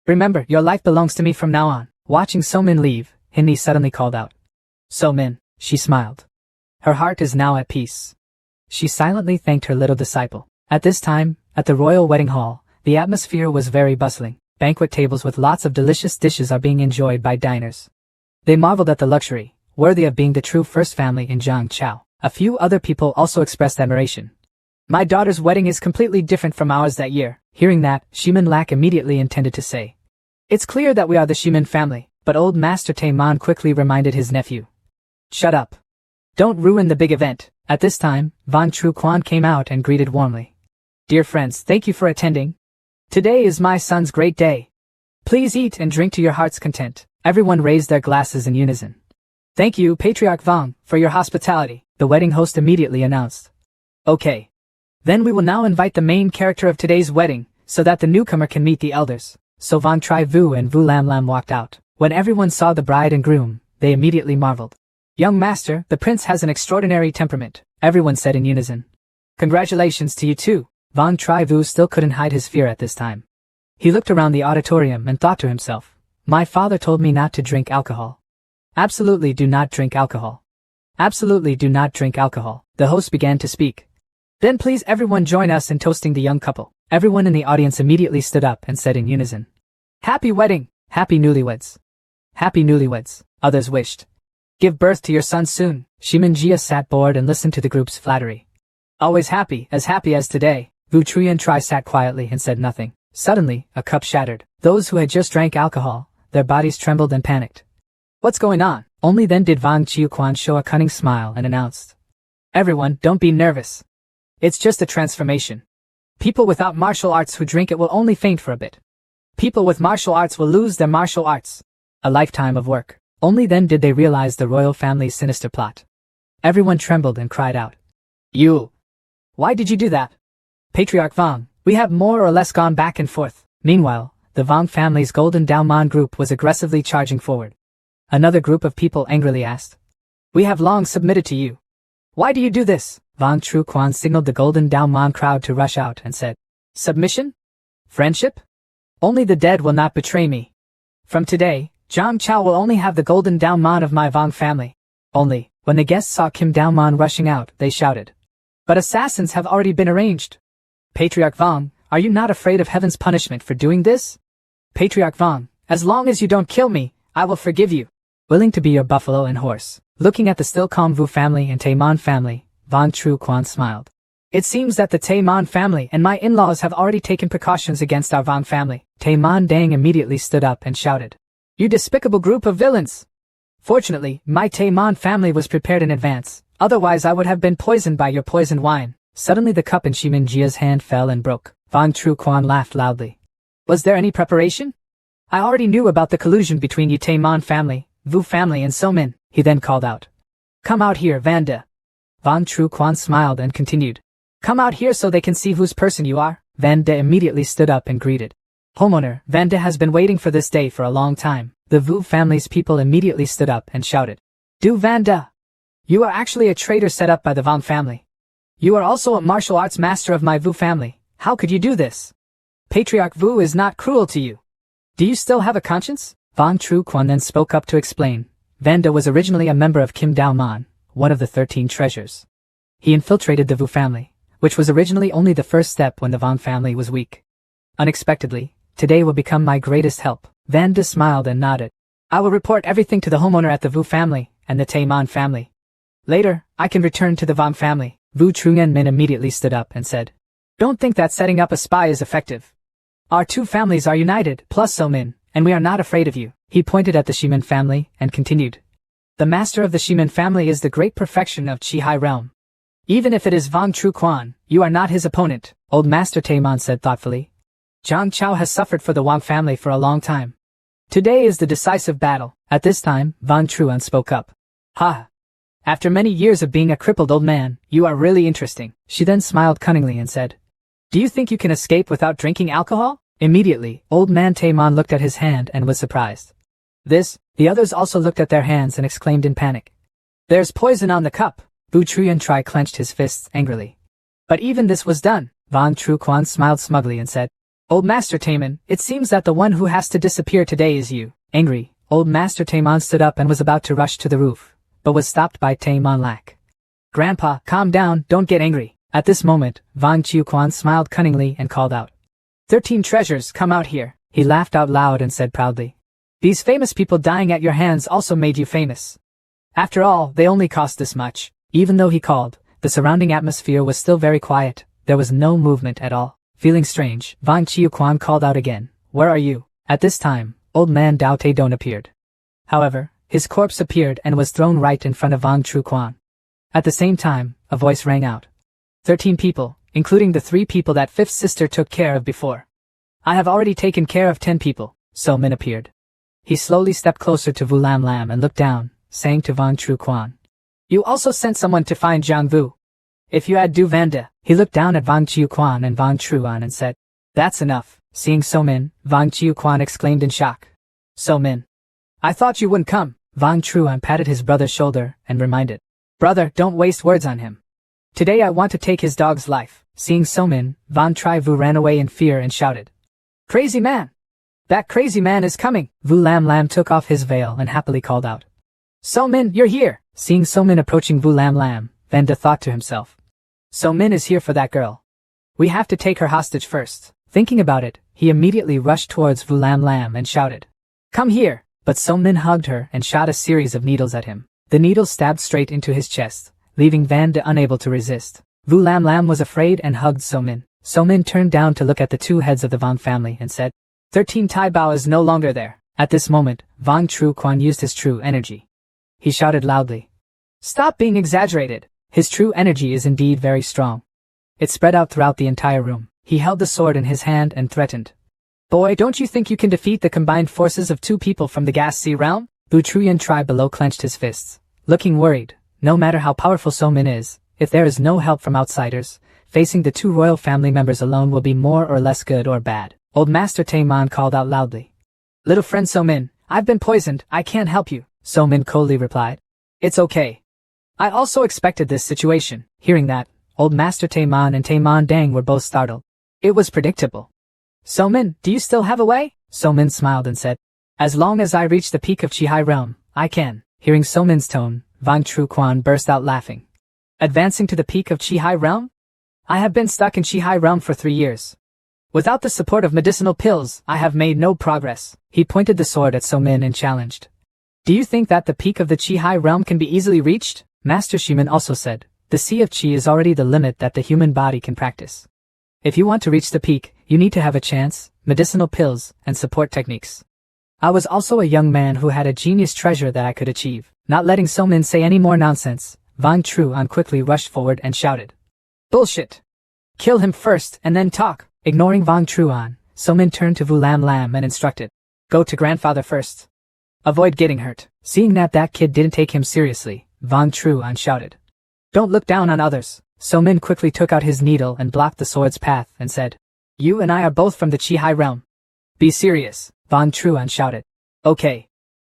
Remember, your life belongs to me from now on. Watching So-min leave, Hin Ni suddenly called out. So-min, she smiled. Her heart is now at peace. She silently thanked her little disciple. At this time, at the royal wedding hall, the atmosphere was very bustling. Banquet tables with lots of delicious dishes are being enjoyed by diners. They marveled at the luxury, worthy of being the true first family in Zhangchao. A few other people also expressed admiration. My daughter's wedding is completely different from ours that year. Hearing that, Shimin Lak immediately intended to say. It's clear that we are the Shimin family, but old Master Taiman quickly reminded his nephew. Shut up. Don't ruin the big event. At this time, Van Tru Quan came out and greeted warmly. Dear friends, thank you for attending. Today is my son's great day. Please eat and drink to your heart's content. Everyone raised their glasses in unison. Thank you, Patriarch Vang, for your hospitality, the wedding host immediately announced. Okay. Then we will now invite the main character of today's wedding, so that the newcomer can meet the elders. So Vang Tri Vu and Vu Lam Lam walked out. When everyone saw the bride and groom, they immediately marveled. Young master, the prince has an extraordinary temperament, everyone said in unison. Congratulations to you too. Vang Tri Vu still couldn't hide his fear at this time. He looked around the auditorium and thought to himself, my father told me not to drink alcohol. Absolutely do not drink alcohol. Absolutely do not drink alcohol. The host began to speak. Then please everyone join us in toasting the young couple. Everyone in the audience immediately stood up and said in unison. Happy wedding! Happy newlyweds! Happy newlyweds! Others wished. Give birth to your son soon. Shimin Jia sat bored and listened to the group's flattery. Always happy as today. Vu Trian Tri sat quietly and said nothing. Suddenly, a cup shattered. Those who had just drank alcohol, their bodies trembled and panicked. What's going on? Only then did Vang Chiu Quan show a cunning smile and announced. Everyone, don't be nervous. It's just a transformation. People without martial arts who drink it will only faint for a bit. People with martial arts will lose their martial arts. A lifetime of work. Only then did they realize the royal family's sinister plot. Everyone trembled and cried out. You! Why did you do that? Patriarch Vang, We have more or less gone back and forth. Meanwhile, the Vong family's Golden Daomon group was aggressively charging forward. Another group of people angrily asked, "We have long submitted to you. Why do you do this?" Vong Tru Quan signaled the Golden Daomon crowd to rush out and said, "Submission? Friendship? Only the dead will not betray me. From today, Zhang Chao will only have the Golden Daomon of my Vong family." Only, when the guests saw Kim Daomon rushing out, they shouted, "But assassins have already been arranged. Patriarch Vong, are you not afraid of heaven's punishment for doing this?" "Patriarch Vong, as long as you don't kill me, I will forgive you. Willing to be your buffalo and horse." Looking at the still calm Vu family and Taemon family, Vong Tru Quan smiled. "It seems that the Taemon family and my in-laws have already taken precautions against our Vong family." Taemon Dang immediately stood up and shouted, "You despicable group of villains! Fortunately, my Taemon family was prepared in advance, otherwise I would have been poisoned by your poisoned wine." Suddenly the cup in Shimin Jia's hand fell and broke. Vong Tru Quan laughed loudly. "Was there any preparation? I already knew about the collusion between you Taemon family, Vu family and So Min." He then called out, "Come out here, Vanda." Vong Tru Quan smiled and continued, "Come out here so they can see whose person you are." Vanda immediately stood up and greeted, "Homeowner, Vanda has been waiting for this day for a long time." The Vu family's people immediately stood up and shouted, "Du Vanda! You are actually a traitor set up by the Vong family. You are also a martial arts master of my Vu family. How could you do this? Patriarch Vu is not cruel to you. Do you still have a conscience?" Vong Tru Quan then spoke up to explain. Vanda was originally a member of Kim Daomon, one of the 13 treasures. He infiltrated the Vu family, which was originally only the first step when the Vong family was weak. Unexpectedly, today will become my greatest help. Vanda smiled and nodded. "I will report everything to the homeowner at the Vu family and the Taemon family. Later, I can return to the Vong family." Vu Trungen Min immediately stood up and said, "Don't think that setting up a spy is effective. Our two families are united, plus So Min, and we are not afraid of you." He pointed at the Shimin family and continued, "The master of the Shimin family is the great perfection of Qi-Hai realm. Even if it is Vong Tru Quan, you are not his opponent." Old Master Taemon said thoughtfully, "Zhang Chao has suffered for the Wang family for a long time. Today is the decisive battle." At this time, Vong Truan spoke up. "Ha! After many years of being a crippled old man, you are really interesting." She then smiled cunningly and said, "Do you think you can escape without drinking alcohol?" Immediately, old man Taemon looked at his hand and was surprised. The others also looked at their hands and exclaimed in panic, "There's poison on the cup." Vu Truyan Tri clenched his fists angrily. But even this was done. Vong Tru Quan smiled smugly and said, "Old Master Taemon, it seems that the one who has to disappear today is you." Angry, old Master Taemon stood up and was about to rush to the roof, but was stopped by Taemon Lak. "Grandpa, calm down, don't get angry." At this moment, Vong Chiu Quan smiled cunningly and called out, 13 treasures, come out here." He laughed out loud and said proudly, "These famous people dying at your hands also made you famous. After all, they only cost this much." Even though he called, the surrounding atmosphere was still very quiet. There was no movement at all. Feeling strange, Vong Chiu Quan called out again, "Where are you?" At this time, old man Dao Taedong appeared. However, his corpse appeared and was thrown right in front of Vong Tru Quan. At the same time, a voice rang out. 13 people, including the 3 people that fifth sister took care of before. I have already taken care of 10 people." So Min appeared. He slowly stepped closer to Vu Lam Lam and looked down, saying to Vong Tru Quan, "You also sent someone to find Jiang Vu. If you add Du Vanda." He looked down at Vong Chiu Quan and Vong Truan and said, "That's enough." Seeing So Min, Vong Chiu Quan exclaimed in shock, "So Min, I thought you wouldn't come." Vong Truan patted his brother's shoulder and reminded, "Brother, don't waste words on him. Today I want to take his dog's life." Seeing So Min, Vong Tri Vu ran away in fear and shouted, "Crazy man! That crazy man is coming!" Vu Lam Lam took off his veil and happily called out, "So Min, you're here!" Seeing So Min approaching Vu Lam Lam, Vanda thought to himself, "So Min is here for that girl. We have to take her hostage first." Thinking about it, he immediately rushed towards Vu Lam Lam and shouted, "Come here!" But So Min hugged her and shot a series of needles at him. The needles stabbed straight into his chest, leaving Vanda unable to resist. Vu Lam Lam was afraid and hugged So Min. So Min turned down to look at the 2 heads of the Vong family and said, 13 Tai Bao is no longer there. At this moment, Vong Tru Quan used his true energy. He shouted loudly, "Stop being exaggerated." His true energy is indeed very strong. It spread out throughout the entire room. He held the sword in his hand and threatened, "Boy, don't you think you can defeat the combined forces of 2 people from the Gas Sea realm?" Vu Truyan Tri below clenched his fists, looking worried. No matter how powerful So Min is, if there is no help from outsiders, facing the two royal family members alone will be more or less good or bad. Old Master Taeman called out loudly. Little friend So-min, I've been poisoned, I can't help you, So-min coldly replied. It's okay. I also expected this situation. Hearing that, Old Master Taeman and Taeman Dang were both startled. It was predictable. So-min, do you still have a way? So-min smiled and said, as long as I reach the peak of Chi-Hai realm, I can. Hearing So-min's tone, Van Tru Quan burst out laughing. Advancing to the peak of Chi-Hai realm? I have been stuck in Chi-Hai realm for 3 years. Without the support of medicinal pills, I have made no progress. He pointed the sword at So-min and challenged. Do you think that the peak of the Chi-Hai realm can be easily reached? Master Shimin also said, the Sea of Chi is already the limit that the human body can practice. If you want to reach the peak, you need to have a chance, medicinal pills, and support techniques. I was also a young man who had a genius treasure that I could achieve. Not letting So-min say any more nonsense, Van Tru An quickly rushed forward and shouted. Bullshit! Kill him first and then talk. Ignoring Van Tru An, So-min turned to Vu Lam Lam and instructed. Go to grandfather first. Avoid getting hurt. Seeing that kid didn't take him seriously, Van Tru An shouted. Don't look down on others. So-min quickly took out his needle and blocked the sword's path and said. You and I are both from the Chi-Hai realm. Be serious, Van Tru An shouted. Okay.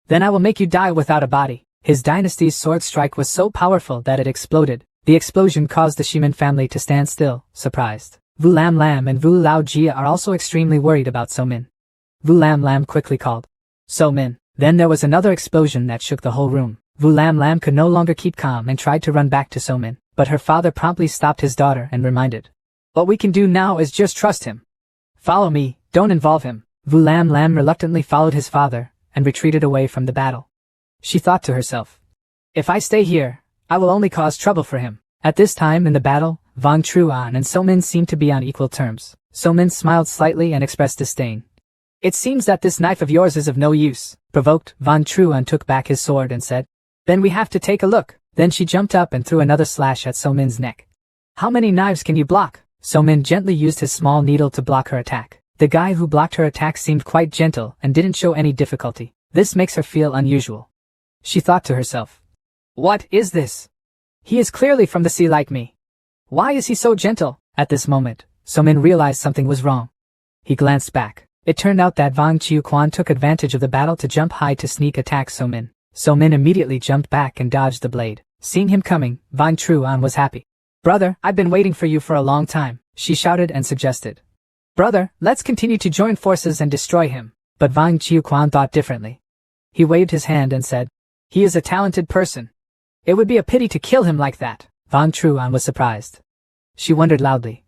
Then I will make you die without a body. His dynasty's sword strike was so powerful that it exploded. The explosion caused the Shimin family to stand still, surprised. Vu Lam Lam and Vu Lao Jia are also extremely worried about So-min. Vu Lam Lam quickly called. So-min. Then there was another explosion that shook the whole room. Vu Lam Lam could no longer keep calm and tried to run back to So-min, but her father promptly stopped his daughter and reminded. What we can do now is just trust him. Follow me, don't involve him. Vu Lam Lam reluctantly followed his father and retreated away from the battle. She thought to herself. If I stay here, I will only cause trouble for him. At this time in the battle, Van Tru An and So-min seemed to be on equal terms. So-min smiled slightly and expressed disdain. It seems that this knife of yours is of no use. Provoked, Van Tru An took back his sword and said, then we have to take a look. Then she jumped up and threw another slash at So-min's neck. How many knives can you block? So-min gently used his small needle to block her attack. The guy who blocked her attack seemed quite gentle and didn't show any difficulty. This makes her feel unusual. She thought to herself. What is this? He is clearly from the sea like me. Why is he so gentle? At this moment, So-min realized something was wrong. He glanced back. It turned out that Van Chiu Quan took advantage of the battle to jump high to sneak attack So-min. So-min immediately jumped back and dodged the blade. Seeing him coming, Van Tru An was happy. Brother, I've been waiting for you for a long time, she shouted and suggested. Brother, let's continue to join forces and destroy him. But Van Chiu Quan thought differently. He waved his hand and said, he is a talented person. It would be a pity to kill him like that. Van Tru An was surprised. She wondered loudly.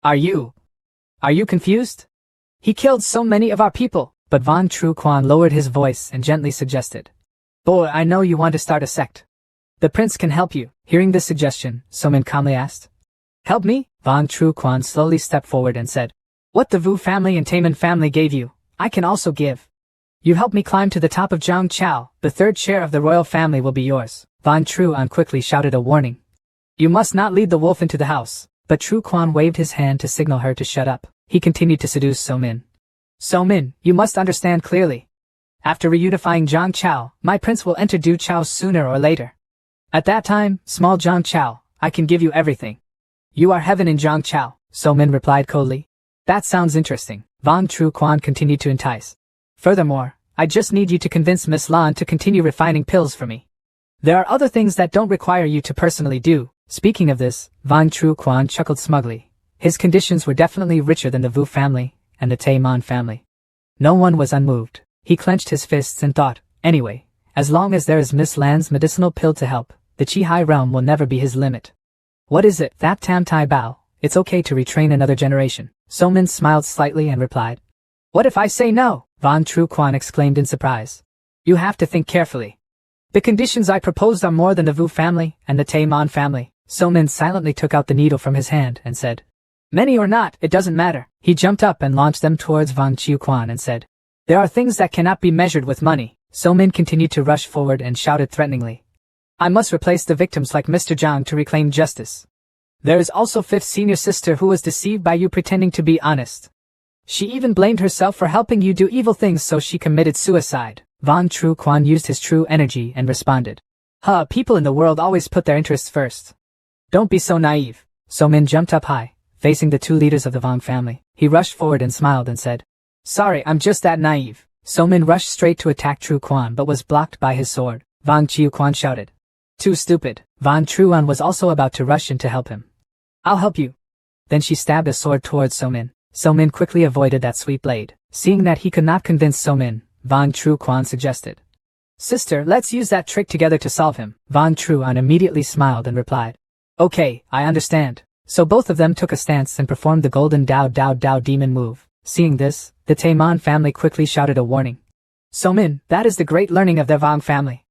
Are you confused? He killed so many of our people. But Van Tru Quan lowered his voice and gently suggested. Boy, I know you want to start a sect. The prince can help you. Hearing this suggestion, So-min calmly asked. Help me? Van Tru Quan slowly stepped forward and said. What the Vu family and Taemin family gave you, I can also give. You helped me climb to the top of Zhang Chao. The third share of the royal family will be yours. Van Tru An quickly shouted a warning. You must not lead the wolf into the house. But Tru Quan waved his hand to signal her to shut up. He continued to seduce So-min. So-min, you must understand clearly. After reunifying Zhang Chao, my prince will enter Du Chao sooner or later. At that time, small Zhang Chao, I can give you everything. You are heaven in Zhang Chao, So-min replied coldly. That sounds interesting. Van Tru Quan continued to entice. Furthermore, I just need you to convince Miss Lan to continue refining pills for me. There are other things that don't require you to personally do. Speaking of this, Van Tru Quan chuckled smugly. His conditions were definitely richer than the Vu family and the Taeman family. No one was unmoved. He clenched his fists and thought, anyway, as long as there is Miss Lan's medicinal pill to help, the Chi-Hai realm will never be his limit. What is it? Thap Tam Tai Bao. It's okay to retrain another generation. So-min smiled slightly and replied. What if I say no? Van Tru Quan exclaimed in surprise. You have to think carefully. The conditions I proposed are more than the Vu family and the Taeman family. So-min silently took out the needle from his hand and said. Many or not, it doesn't matter. He jumped up and launched them towards Van Chiu Quan and said. There are things that cannot be measured with money. So-min continued to rush forward and shouted threateningly. I must replace the victims like Mr. Zhang to reclaim justice. There is also fifth senior sister who was deceived by you pretending to be honest. She even blamed herself for helping you do evil things, so she committed suicide. Van Tru Quan used his true energy and responded. People in the world always put their interests first. Don't be so naive. So Min jumped up high, facing the two leaders of the Vong family. He rushed forward and smiled and said, "Sorry, I'm just that naive." So Min rushed straight to attack Tru Quan but was blocked by his sword. Vong Chiu Quan shouted, "Too stupid." Von Truan was also about to rush in to help him. "I'll help you." Then she stabbed a sword towards So Min. So Min quickly avoided that sweet blade. Seeing that he could not convince So Min, Von Tru Quan suggested, "Sister, let's use that trick together to solve him." Von Truan immediately smiled and replied, "Okay, I understand." So both of them took a stance and performed the golden Dao Dao Dao demon move. Seeing this, the Taimon family quickly shouted a warning. "So Min, that is the great learning of the Vong family.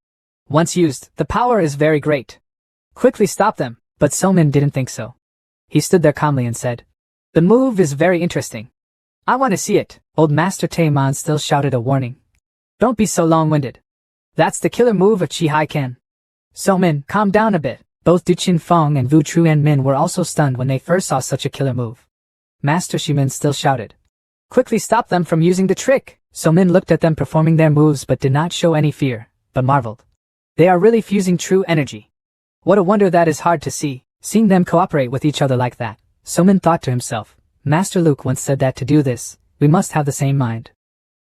Once used, the power is very great. Quickly stop them." But So Min didn't think so. He stood there calmly and said, "The move is very interesting. I want to see it." Old Master Taimon still shouted a warning. "Don't be so long-winded. That's the killer move of Chi Hai Ken." "So Min, calm down a bit." Both Du Qin Feng and Vu Truan Min were also stunned when they first saw such a killer move. Master Shimin still shouted, "Quickly stop them from using the trick." So Min looked at them performing their moves but did not show any fear, but marveled. They are really fusing true energy. What a wonder that is hard to see. Seeing them cooperate with each other like that, So Min thought to himself, Master Luke once said that to do this, we must have the same mind.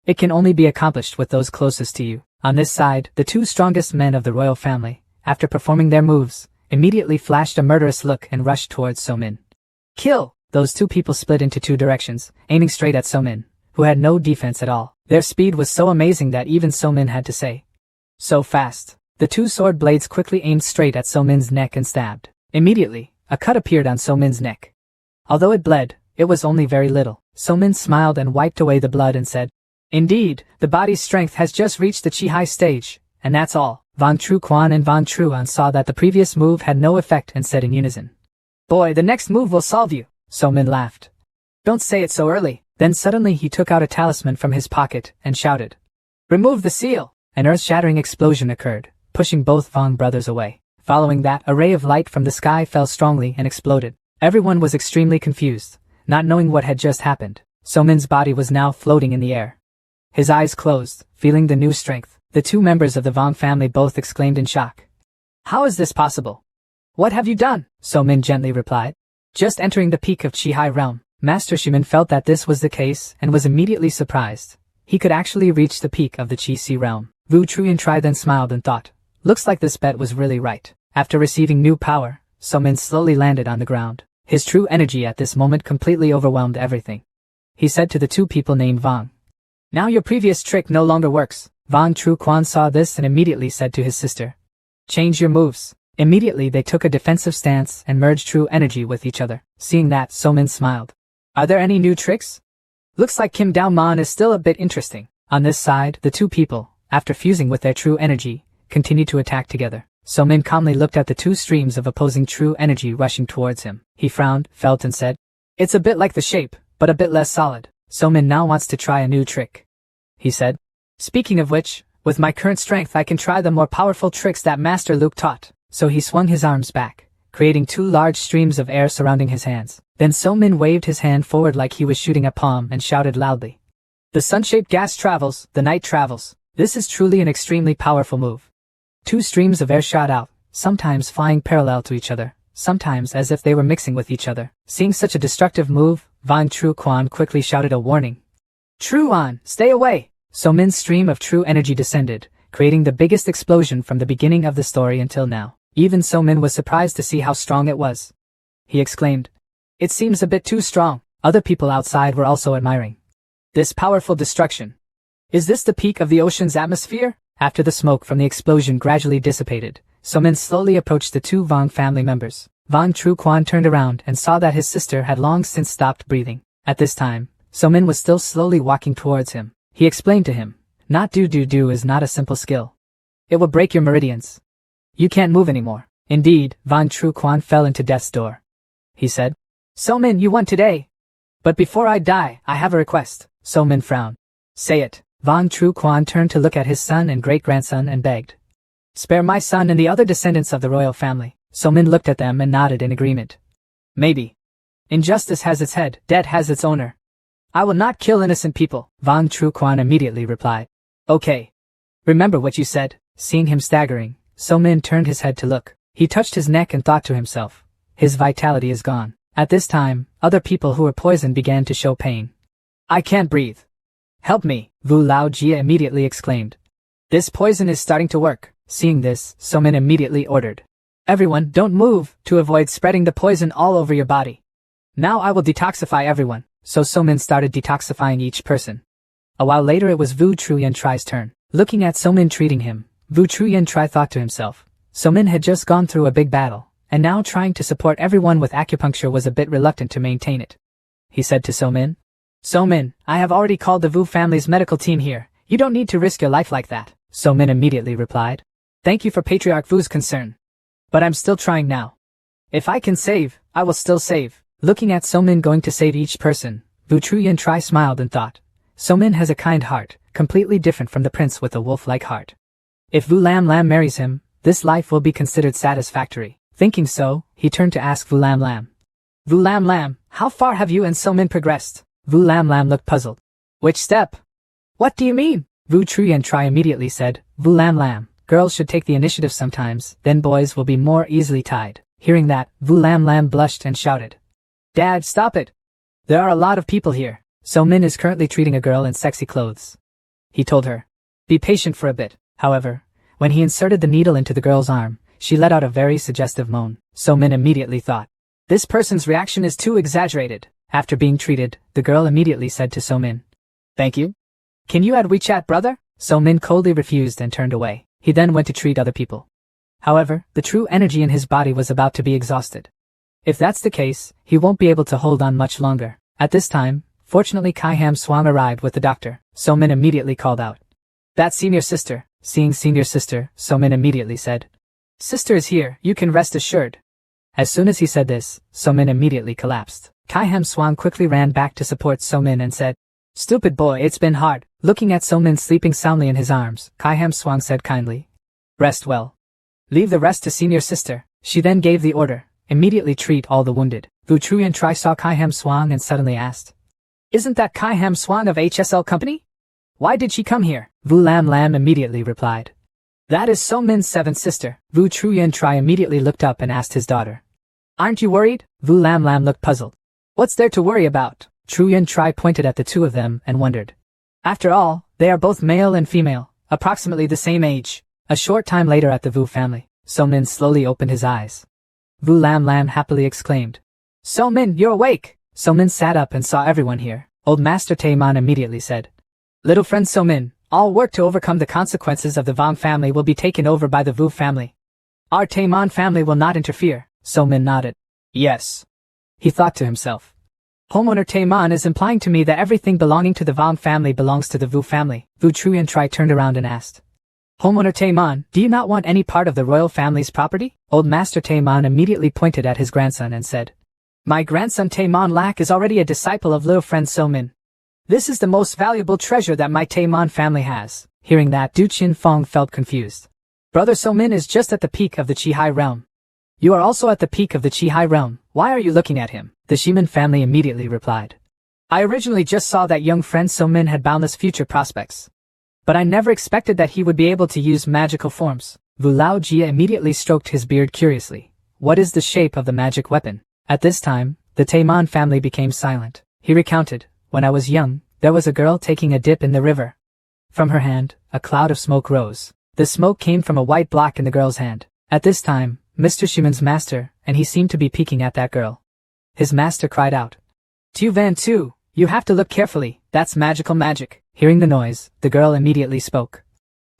It can only be accomplished with those closest to you. On this side, the two strongest men of the royal family, after performing their moves, immediately flashed a murderous look and rushed towards So Min. "Kill!" Those two people split into two directions, aiming straight at So Min, who had no defense at all. Their speed was so amazing that even So Min had to say, "So fast." The two sword blades quickly aimed straight at So Min's neck and stabbed. Immediately, a cut appeared on So Min's neck. Although it bled, it was only very little. So Min smiled and wiped away the blood and said, "Indeed, the body's strength has just reached the Chi Hai stage, and that's all." Von Tru Quan and Von Truan saw that the previous move had no effect and said in unison, "Boy, the next move will solve you." So Min laughed. "Don't say it so early." Then suddenly he took out a talisman from his pocket and shouted, "Remove the seal!" An earth-shattering explosion occurred, pushing both Vong brothers away. Following that, a ray of light from the sky fell strongly and exploded. Everyone was extremely confused, not knowing what had just happened. So Min's body was now floating in the air. His eyes closed, feeling the new strength. The two members of the Vong family both exclaimed in shock. "How is this possible? What have you done?" So Min gently replied, "Just entering the peak of Chi Hai realm." Master Shimin felt that this was the case and was immediately surprised. He could actually reach the peak of the Chi Si realm. Vu Truyan tried then smiled and thought, looks like this bet was really right. After receiving new power, So Min slowly landed on the ground. His true energy at this moment completely overwhelmed everything. He said to the two people named Vong, "Now your previous trick no longer works." Von Tru Quan saw this and immediately said to his sister, "Change your moves." Immediately they took a defensive stance and merged true energy with each other. Seeing that, So Min smiled. "Are there any new tricks? Looks like Kim Dao Man is still a bit interesting." On this side, the two people, after fusing with their true energy, continued to attack together. So Min calmly looked at the two streams of opposing true energy rushing towards him. He frowned, felt and said, "It's a bit like the shape, but a bit less solid." So Min now wants to try a new trick. He said, "Speaking of which, with my current strength I can try the more powerful tricks that Master Luke taught." So he swung his arms back, creating two large streams of air surrounding his hands. Then So Min waved his hand forward like he was shooting a palm and shouted loudly, "The sun-shaped gas travels, the night travels." This is truly an extremely powerful move. Two streams of air shot out, sometimes flying parallel to each other, sometimes as if they were mixing with each other. Seeing such a destructive move, Von Tru Quan quickly shouted a warning. "Truan, stay away!" So Min's stream of true energy descended, creating the biggest explosion from the beginning of the story until now. Even So Min was surprised to see how strong it was. He exclaimed, "It seems a bit too strong." Other people outside were also admiring this powerful destruction. Is this the peak of the ocean's atmosphere? After the smoke from the explosion gradually dissipated, So Min slowly approached the two Vong family members. Von Tru Quan turned around and saw that his sister had long since stopped breathing. At this time, So Min was still slowly walking towards him. He explained to him, "Not do is not a simple skill. It will break your meridians. You can't move anymore." Indeed, Von Tru Quan fell into death's door. He said, "So Min, you won today. But before I die, I have a request." So Min frowned. "Say it." Von Tru Quan turned to look at his son and great-grandson and begged, "Spare my son and the other descendants of the royal family." So Min looked at them and nodded in agreement. "Maybe. Injustice has its head, debt has its owner. I will not kill innocent people." Von Tru Quan immediately replied, "Okay. Remember what you said." Seeing him staggering, So Min turned his head to look. He touched his neck and thought to himself, His vitality is gone. At this time, other people who were poisoned began to show pain. I can't breathe. Help me, Wu Laojie immediately exclaimed. This poison is starting to work. Seeing this, Somin immediately ordered. Everyone, don't move, to avoid spreading the poison all over your body. Now I will detoxify everyone. So Somin started detoxifying each person. A while later it was Wu Truyantri's turn. Looking at Somin treating him, Wu Truyantri thought to himself. Somin had just gone through a big battle, and now trying to support everyone with acupuncture was a bit reluctant to maintain it. He said to Somin. Somin, I have already called the Wu family's medical team here. You don't need to risk your life like that. Somin immediately replied. Thank you for Patriarch Wu's concern. But I'm still trying now. If I can save, I will still save. Looking at Somin going to save each person, Wu Truyantri smiled and thought. Somin has a kind heart, completely different from the prince with a wolf-like heart. If Wu Lam Lam marries him, this life will be considered satisfactory. Thinking so, he turned to ask Wu Lam Lam. Wu Lam Lam, how far have you and Somin progressed? Wu Lam Lam looked puzzled. Which step? What do you mean? Wu Truyantri immediately said. Wu Lam Lam, girls should take the initiative sometimes, then boys will be more easily tied. Hearing that, Wu Lam Lam blushed and shouted. Dad, stop it! There are a lot of people here. Somin is currently treating a girl in sexy clothes. He told her. Be patient for a bit. However, when he inserted the needle into the girl's arm, she let out a very suggestive moan. Somin immediately thought. This person's reaction is too exaggerated. After being treated, the girl immediately said to Somin. Thank you. Can you add WeChat, brother? Somin coldly refused and turned away. He then went to treat other people. However, the true energy in his body was about to be exhausted. If that's the case, he won't be able to hold on much longer. At this time, fortunately Kai Ham Swang arrived with the doctor. Somin immediately called out. That's senior sister. Seeing senior sister, Somin immediately said. Sister is here, you can rest assured. As soon as he said this, Somin immediately collapsed. Kai Ham Swang quickly ran back to support Somin and said. Stupid boy, it's been hard. Looking at Somin sleeping soundly in his arms, Kai Ham Swang said kindly. Rest well. Leave the rest to senior sister. She then gave the order. Immediately treat all the wounded. Wu Truyantri saw Kai Ham Swang and suddenly asked. Isn't that Kai Ham Swang of HSL Company? Why did she come here? Wu Lam Lam immediately replied. That is Somin's seventh sister. Wu Truyantri immediately looked up and asked his daughter. Aren't you worried? Wu Lam Lam looked puzzled. What's there to worry about? Truyantri pointed at the two of them and wondered. After all, they are both male and female, approximately the same age. A short time later at the Wu family, Somin slowly opened his eyes. Wu Lam Lam happily exclaimed. Somin, you're awake! Somin sat up and saw everyone here. Old Master Taeman immediately said. Little friend Somin, all work to overcome the consequences of the Vong family will be taken over by the Wu family. Our Taeman family will not interfere. Somin nodded. Yes. He thought to himself. Homeowner Taeman is implying to me that everything belonging to the Vong family belongs to the Wu family. Wu Truyantri turned around and asked. Homeowner Taeman, do you not want any part of the royal family's property? Old Master Taeman immediately pointed at his grandson and said. My grandson Taeman Lak is already a disciple of little friend Somin. This is the most valuable treasure that my Taeman family has. Hearing that, Du Qin Fong felt confused. Brother Somin is just at the peak of the Qihai realm. You are also at the peak of the Qihai realm. Why are you looking at him? The Shiman family immediately replied. I originally just saw that young friend Somin had boundless future prospects. But I never expected that he would be able to use magical forms. Wu Laojie immediately stroked his beard curiously. What is the shape of the magic weapon? At this time, the Taeman family became silent. He recounted, when I was young, there was a girl taking a dip in the river. From her hand, a cloud of smoke rose. The smoke came from a white block in the girl's hand. At this time, Mr. Shiman's master, and he seemed to be peeking at that girl. His master cried out. Tu Van Tu, you have to look carefully, that's magical magic. Hearing the noise, the girl immediately spoke.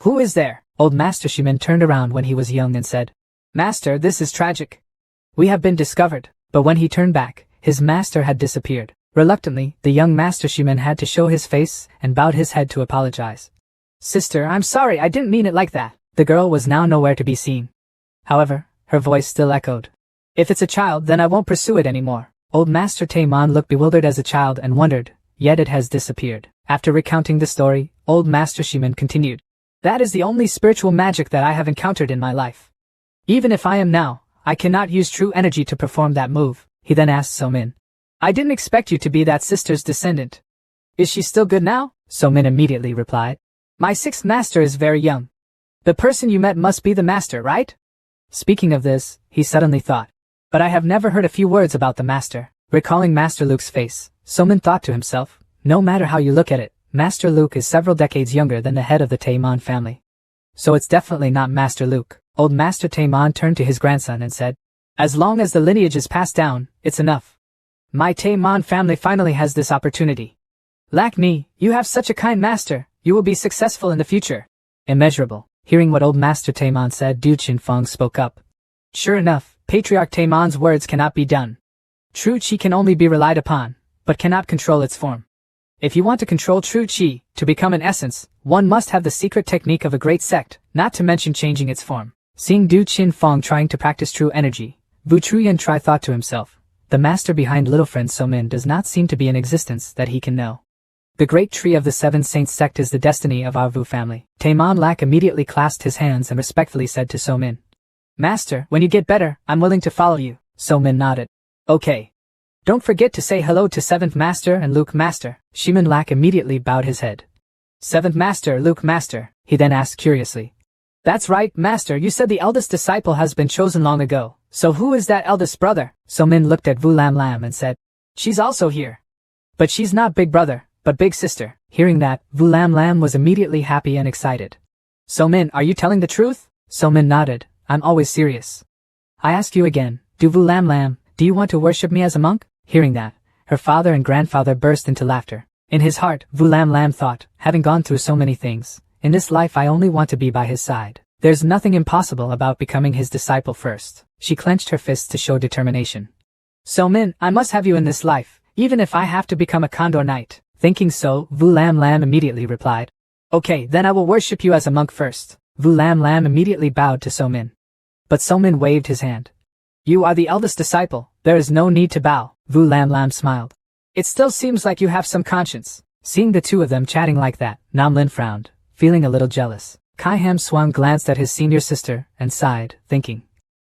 Who is there? Old Master Shiman turned around when he was young and said. Master, this is tragic. We have been discovered. But when he turned back, his master had disappeared. Reluctantly, the young Master Shiman had to show his face and bowed his head to apologize. Sister, I'm sorry, I didn't mean it like that. The girl was now nowhere to be seen. However, her voice still echoed. If it's a child, then I won't pursue it anymore. Old Master Taeman looked bewildered as a child and wondered, yet it has disappeared. After recounting the story, Old Master Shiman continued. That is the only spiritual magic that I have encountered in my life. Even if I am now, I cannot use true energy to perform that move. He then asked Somin. I didn't expect you to be that sister's descendant. Is she still good now? Somin immediately replied. My sixth master is very young. The person you met must be the master, right? Speaking of this, he suddenly thought. But I have never heard a few words about the master. Recalling Master Luke's face, So-min thought to himself, no matter how you look at it, Master Luke is several decades younger than the head of the Taemon family. So it's definitely not Master Luke. Old Master Taemon turned to his grandson and said, as long as the lineage is passed down, it's enough. My Taemon family finally has this opportunity. Lack me, you have such a kind master, you will be successful in the future. Immeasurable. Hearing what old Master Taemon said, Du Qinfeng spoke up. Sure enough, Patriarch Taemon's words cannot be done. True Qi can only be relied upon, but cannot control its form. If you want to control true Qi, to become an essence, one must have the secret technique of a great sect, not to mention changing its form. Seeing Du Qinfeng trying to practice true energy, Vu Truyan thought to himself, the master behind little friend So-min does not seem to be in existence that he can know. The great tree of the Seven Saints sect is the destiny of our Vu family. Taemon Lack immediately clasped his hands and respectfully said to So-min, Master, when you get better, I'm willing to follow you. So-min nodded. Okay. Don't forget to say hello to 7th Master and Luke Master. Shimin Lack immediately bowed his head. 7th Master, Luke Master, he then asked curiously. That's right, Master, you said the eldest disciple has been chosen long ago. So who is that eldest brother? So-min looked at Vu Lam Lam and said, she's also here. But she's not big brother, but big sister. Hearing that, Vu Lam Lam was immediately happy and excited. So-min, are you telling the truth? So-min nodded, I'm always serious. I ask you again, Vu Lam Lam, do you want to worship me as a monk? Hearing that, her father and grandfather burst into laughter. In his heart, Vu Lam Lam thought, having gone through so many things, in this life I only want to be by his side. There's nothing impossible about becoming his disciple first. She clenched her fists to show determination. So-min, I must have you in this life, even if I have to become a Condor Knight. Thinking so, Vu Lam Lam immediately replied. Okay, then I will worship you as a monk first. Vu Lam Lam immediately bowed to So-min. But So-min waved his hand. You are the eldest disciple, there is no need to bow. Vu Lam Lam smiled. It still seems like you have some conscience. Seeing the two of them chatting like that, Nam Lin frowned, feeling a little jealous. Kai Ham Swang glanced at his senior sister and sighed, thinking,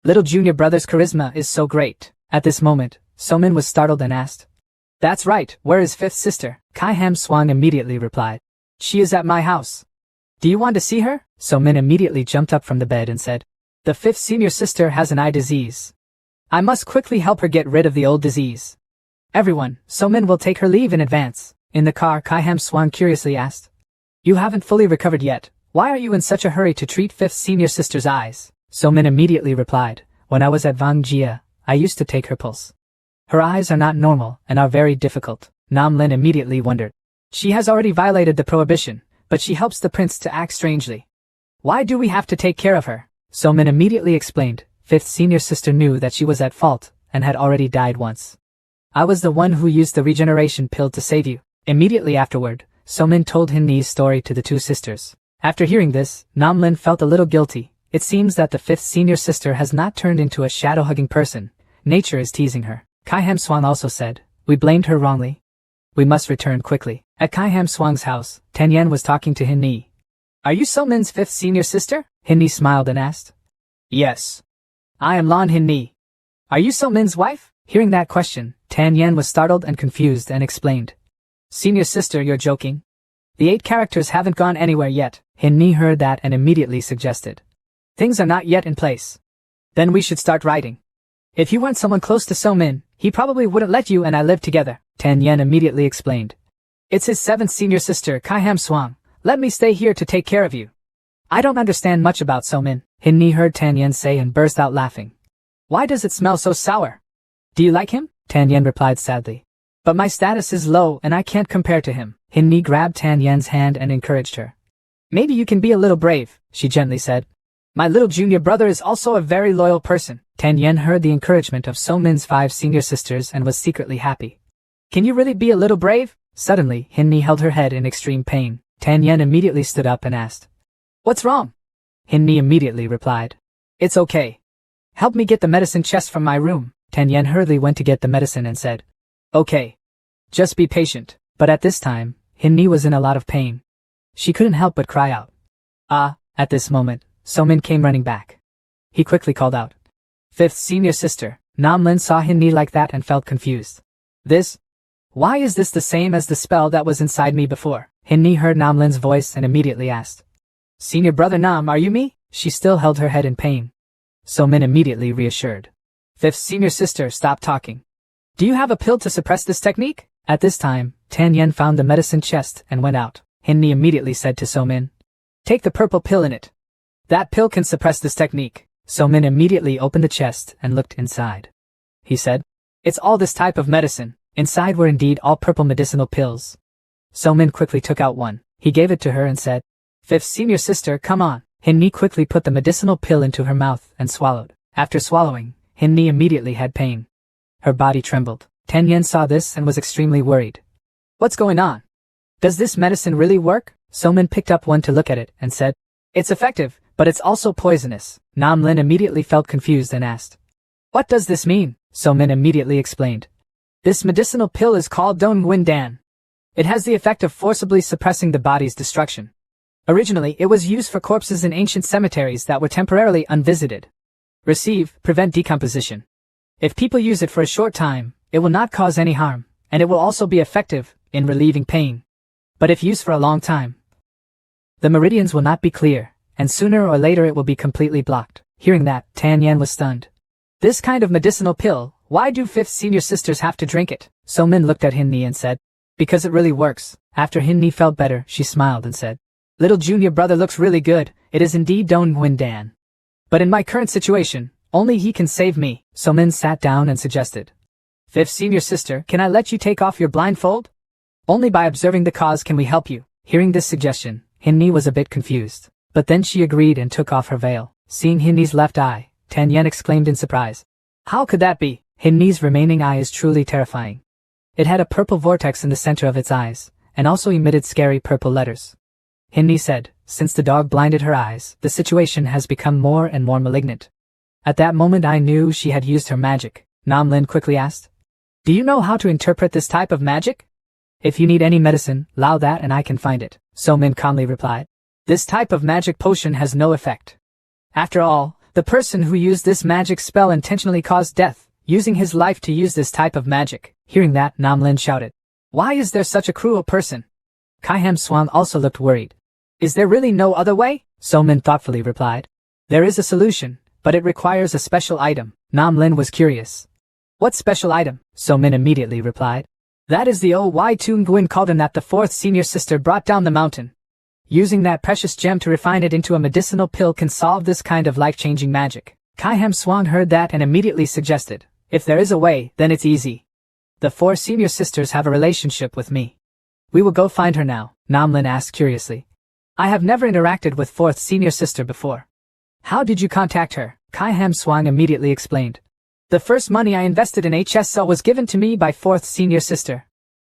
little junior brother's charisma is so great. At this moment, So-min was startled and asked, that's right, where is 5th sister? Kai Ham Swang immediately replied, she is at my house. Do you want to see her? So-min immediately jumped up from the bed and said, the 5th senior sister has an eye disease. I must quickly help her get rid of the old disease. Everyone, So-min will take her leave in advance. In the car, Kai Ham Swang curiously asked, you haven't fully recovered yet. Why are you in such a hurry to treat 5th senior sister's eyes? So-min immediately replied, when I was at Wang Jia, I used to take her pulse. Her eyes are not normal and are very difficult. Nam Lin immediately wondered. She has already violated the prohibition, but she helps the prince to act strangely. Why do we have to take care of her? So-min immediately explained, 5th senior sister knew that she was at fault and had already died once. I was the one who used the regeneration pill to save you. Immediately afterward, So-min told Hin-ni's story to the two sisters. After hearing this, Nam Lin felt a little guilty. It seems that the 5th senior sister has not turned into a shadow-hugging person. Nature is teasing her. Kai Ham Swang also said, we blamed her wrongly. We must return quickly. At Kai Ham Swang's house, Tan Yen was talking to Hin-ni. Are you So-min's 5th senior sister? Hin-ni smiled and asked. Yes. I am Lan Hin-ni. Are you So-min's wife? Hearing that question, Tan Yen was startled and confused and explained. Senior sister, you're joking. The 8 characters haven't gone anywhere yet. Hin-ni heard that and immediately suggested. Things are not yet in place. Then we should start writing. If you weren't someone close to So-min, he probably wouldn't let you and I live together. Tan Yen immediately explained. It's his 7th senior sister, Kai Ham Swang. Let me stay here to take care of you. I don't understand much about So-min. Hin-ni heard Tan Yen say and burst out laughing. Why does it smell so sour? Do you like him? Tan Yen replied sadly. But my status is low and I can't compare to him. Hin-ni grabbed Tan Yen's hand and encouraged her. Maybe you can be a little brave, she gently said. My little junior brother is also a very loyal person. Tan Yen heard the encouragement of So-min's 5 senior sisters and was secretly happy. Can you really be a little brave? Suddenly, Hin-ni held her head in extreme pain. Tan Yen immediately stood up and asked. What's wrong? Hin-ni immediately replied. It's okay. Help me get the medicine chest from my room. Tan Yen hurriedly went to get the medicine and said. Okay. Just be patient. But at this time, Hin-ni was in a lot of pain. She couldn't help but cry out. At this moment, So-min came running back. He quickly called out. 5th senior sister. Nam Lin saw Hin-ni like that and felt confused. Why is this the same as the spell that was inside me before? Hin-ni heard Nam Lin's voice and immediately asked. Senior brother Nam, are you me? She still held her head in pain. So-min immediately reassured. Fifth senior sister stopped talking. Do you have a pill to suppress this technique? At this time, Tan Yen found the medicine chest and went out. Hin Ni immediately said to So Min, take the purple pill in it. That pill can suppress this technique. So Min immediately opened the chest and looked inside. He said, it's all this type of medicine. Inside were indeed all purple medicinal pills. So Min quickly took out one. He gave it to her and said, Fifth senior sister, come on. Hin Ni quickly put the medicinal pill into her mouth and swallowed. After swallowing, Hin Ni immediately had pain. Her body trembled. Tan Yen saw this and was extremely worried. What's going on? Does this medicine really work? So Min picked up one to look at it and said, it's effective, but it's also poisonous. Nam Lin immediately felt confused and asked, what does this mean? So Min immediately explained. This medicinal pill is called Dong Nguyen Dan. It has the effect of forcibly suppressing the body's destruction. Originally, it was used for corpses in ancient cemeteries that were temporarily unvisited. Receive, prevent decomposition. If people use it for a short time, it will not cause any harm, and it will also be effective in relieving pain. But if used for a long time, the meridians will not be clear, and sooner or later it will be completely blocked. Hearing that, Tan Yen was stunned. This kind of medicinal pill, why do fifth senior sisters have to drink it? So Min looked at Hin Ni and said, because it really works. After Hin Ni felt better, she smiled and said, little junior brother looks really good. It is indeed Dong Nguyen Dan. But in my current situation, only he can save me. So Min sat down and suggested, fifth senior sister, can I let you take off your blindfold? Only by observing the cause can we help you. Hearing this suggestion, Hin Ni was a bit confused. But then she agreed and took off her veil. Seeing Hin Ni's left eye, Tan Yen exclaimed in surprise. How could that be? Hin Ni's remaining eye is truly terrifying. It had a purple vortex in the center of its eyes, and also emitted scary purple letters. Hin Ni said, since the dog blinded her eyes, the situation has become more and more malignant. At that moment I knew she had used her magic. Nam Lin quickly asked, do you know how to interpret this type of magic? If you need any medicine, allow that and I can find it. So Min calmly replied, this type of magic potion has no effect. After all, the person who used this magic spell intentionally caused death, using his life to use this type of magic. Hearing that, Nam Lin shouted, why is there such a cruel person? Kai Ham Swang also looked worried. Is there really no other way? So Min thoughtfully replied, there is a solution, but it requires a special item. Nam Lin was curious. What special item? So Min immediately replied, that is the Oy Tung Nguyen cauldron that the fourth senior sister brought down the mountain. Using that precious gem to refine it into a medicinal pill can solve this kind of life-changing magic. Kai Ham Swang heard that and immediately suggested, if there is a way, then it's easy. The four senior sisters have a relationship with me. We will go find her now. Nam Lin asked curiously. I have never interacted with fourth senior sister before. How did you contact her? Kai Ham Swang immediately explained. The first money I invested in HSL was given to me by fourth senior sister.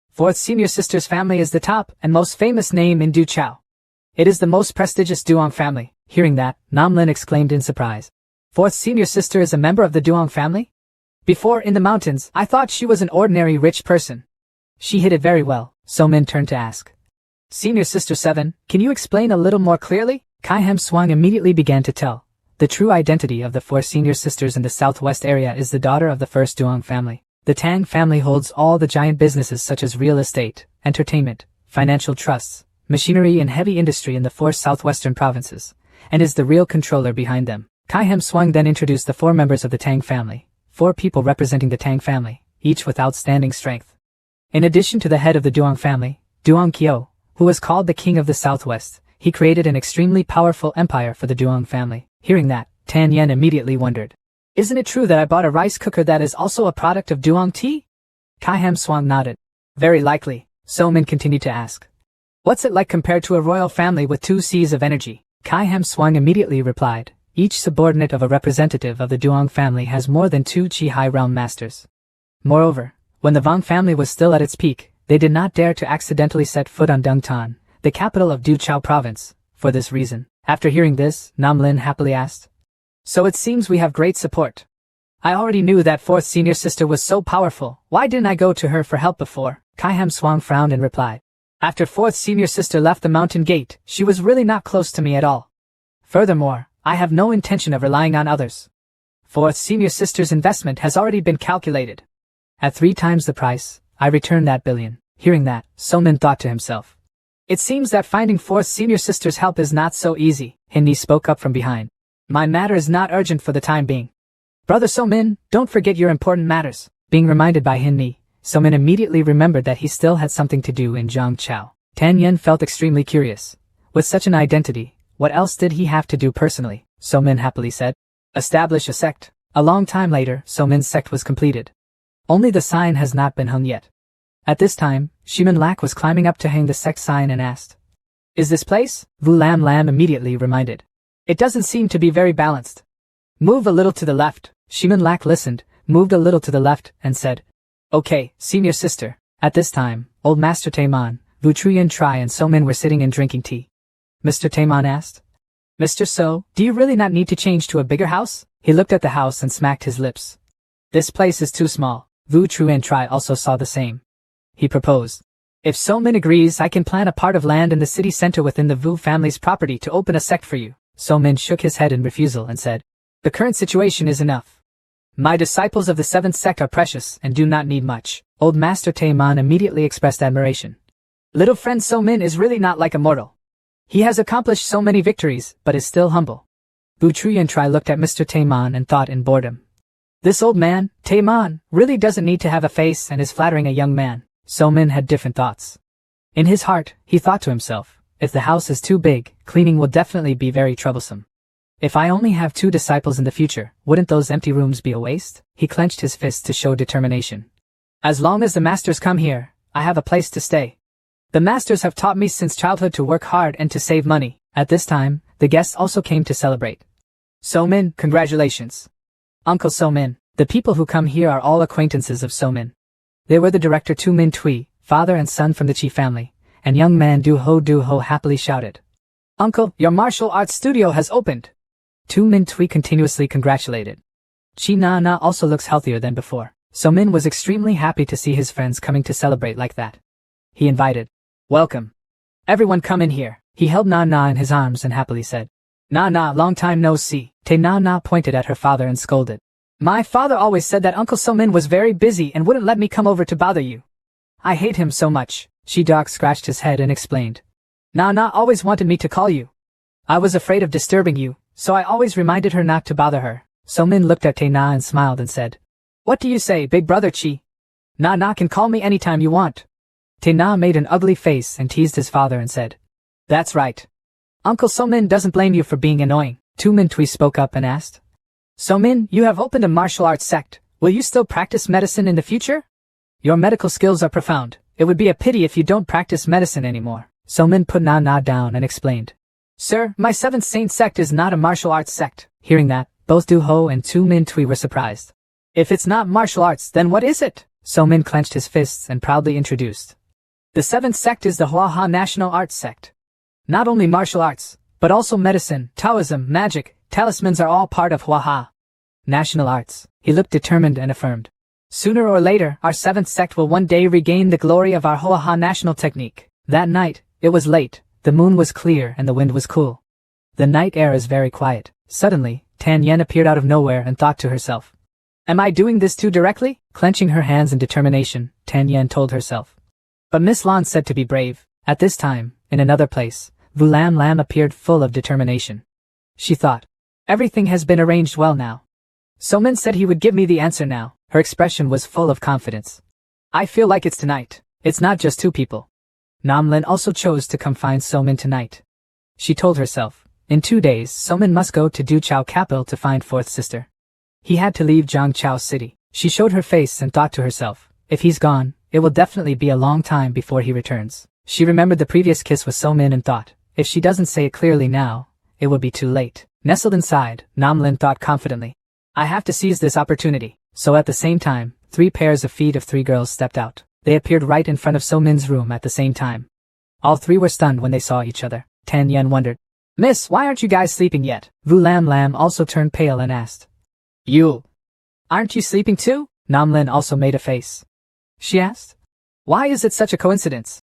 Fourth senior sister's family is the top and most famous name in Du Chao. It is the most prestigious Duong family. Hearing that, Nam Lin exclaimed in surprise. Fourth senior sister is a member of the Duong family? Before, in the mountains, I thought she was an ordinary rich person. She hid it very well. So Min turned to ask. Senior sister 7, can you explain a little more clearly? Kai Ham Swang immediately began to tell. The true identity of the four senior sisters in the southwest area is the daughter of the first Duong family. The Tang family holds all the giant businesses such as real estate, entertainment, financial trusts, machinery and heavy industry in the four southwestern provinces, and is the real controller behind them. Kai Ham Swang then introduced the 4 members of the Tang family, 4 people representing the Tang family, each with outstanding strength. In addition to the head of the Duong family, Duong Kyo, who was called the King of the Southwest, he created an extremely powerful empire for the Duong family. Hearing that, Tan Yen immediately wondered. Isn't it true that I bought a rice cooker that is also a product of Duong tea? Kai Ham Swang nodded. Very likely. So Min continued to ask. What's it like compared to a royal family with 2 seas of energy? Kai Ham Swang immediately replied. Each subordinate of a representative of the Duong family has more than 2 Chi High Realm Masters. Moreover, when the Vong family was still at its peak, they did not dare to accidentally set foot on Dungtan, the capital of Du Chao province, for this reason. After hearing this, Nam Lin happily asked. So it seems we have great support. I already knew that 4th senior sister was so powerful. Why didn't I go to her for help before? Kai Ham Swang frowned and replied. After 4th senior sister left the mountain gate, she was really not close to me at all. Furthermore, I have no intention of relying on others. 4th senior sister's investment has already been calculated. At 3 times the price, I returned that billion. Hearing that, So Min thought to himself. It seems that finding 4th senior sister's help is not so easy. Hin Ni spoke up from behind. My matter is not urgent for the time being. Brother So-min, don't forget your important matters. Being reminded by Hin-mi, So-min immediately remembered that he still had something to do in Zhangqiao. Tan Yen felt extremely curious. With such an identity, what else did he have to do personally? So-min happily said. Establish a sect. A long time later, So-min's sect was completed. Only the sign has not been hung yet. At this time, Shimin Lak was climbing up to hang the sect sign and asked, "Is this place?" Vu Lam Lam immediately reminded. "It doesn't seem to be very balanced." "Move a little to the left." Shimin Lak listened, moved a little to the left, and said, "Okay, senior sister." At this time, old Master Taeman, Vu Truyen Tri and So-min were sitting and drinking tea. Mr. Taeman asked, "Mr. So, do you really not need to change to a bigger house?" He looked at the house and smacked his lips. "This place is too small." Vu Truyen Tri also saw the same. He proposed, "If So-min agrees, I can plan a part of land in the city center within the Vu family's property to open a sect for you." So-min shook his head in refusal and said, "The current situation is enough. My disciples of the seventh sect are precious and do not need much." Old Master Taeman immediately expressed admiration. "Little friend So-min is really not like a mortal. He has accomplished so many victories, but is still humble." Vu Truyen Tri looked at Mr. Taeman and thought in boredom. This old man, Taeman, really doesn't need to have a face and is flattering a young man. So-min had different thoughts. In his heart, he thought to himself, if the house is too big, cleaning will definitely be very troublesome. If I only have 2 disciples in the future, wouldn't those empty rooms be a waste? He clenched his fists to show determination. As long as the masters come here, I have a place to stay. The masters have taught me since childhood to work hard and to save money. At this time, the guests also came to celebrate. So-min, congratulations. Uncle So-min, the people who come here are all acquaintances of So-min. They were the director Tu Min Tui, father and son from the Chi family, and young man Du Ho happily shouted. "Uncle, your martial arts studio has opened." Tu Min Tui continuously congratulated. Chi Na also looks healthier than before. So-min was extremely happy to see his friends coming to celebrate like that. He invited, "Welcome. Everyone come in here." He held Na in his arms and happily said, "Na, long time no see." Te Na pointed at her father and scolded. "My father always said that Uncle So-min was very busy and wouldn't let me come over to bother you. I hate him so much." Shi-dog scratched his head and explained. "Na always wanted me to call you. I was afraid of disturbing you, so I always reminded her not to bother her." So-min looked at Te Na and smiled and said, "What do you say, big brother Chi? Na can call me anytime you want." Te Na made an ugly face and teased his father and said, "That's right. Uncle So-min doesn't blame you for being annoying." Tu Min Tui spoke up and asked, "So-min, you have opened a martial arts sect. Will you still practice medicine in the future? Your medical skills are profound. It would be a pity if you don't practice medicine anymore." So-min put Na down and explained, "Sir, my Seventh Saint sect is not a martial arts sect." Hearing that, both Du Ho and Tu Min Tui were surprised. "If it's not martial arts, then what is it?" So-min clenched his fists and proudly introduced. "The seventh sect is the Hua National Arts Sect. Not only martial arts, but also medicine, Taoism, magic, talismans are all part of Hua National Arts." He looked determined and affirmed, "Sooner or later, our seventh sect will one day regain the glory of our Hua national technique." That night, it was late, the moon was clear and the wind was cool. The night air is very quiet. Suddenly, Tan Yen appeared out of nowhere and thought to herself, "Am I doing this too directly?" Clenching her hands in determination, Tan Yen told herself. But Miss Lan said to be brave. At this time, in another place, Vu Lam Lam appeared full of determination. She thought, "Everything has been arranged well now. So-min said he would give me the answer now." Her expression was full of confidence. "I feel like it's tonight. It's not just 2 people. Nam Lin also chose to come find So-min tonight." She told herself, in 2 days So-min must go to Duchao capital to find 4th sister. He had to leave Zhangqiao city. She showed her face and thought to herself, if he's gone, it will definitely be a long time before he returns. She remembered the previous kiss with So-min and thought, if she doesn't say it clearly now, it will be too late. Nestled inside, Nam Lin thought confidently, "I have to seize this opportunity." So at the same time, 3 pairs of feet of 3 girls stepped out. They appeared right in front of So-min's room at the same time. All 3 were stunned when they saw each other. Tan Yen wondered, "Miss, why aren't you guys sleeping yet?" Vu Lam Lam also turned pale and asked, Aren't you sleeping too?" Nam Lin also made a face. She asked, "Why is it such a coincidence?"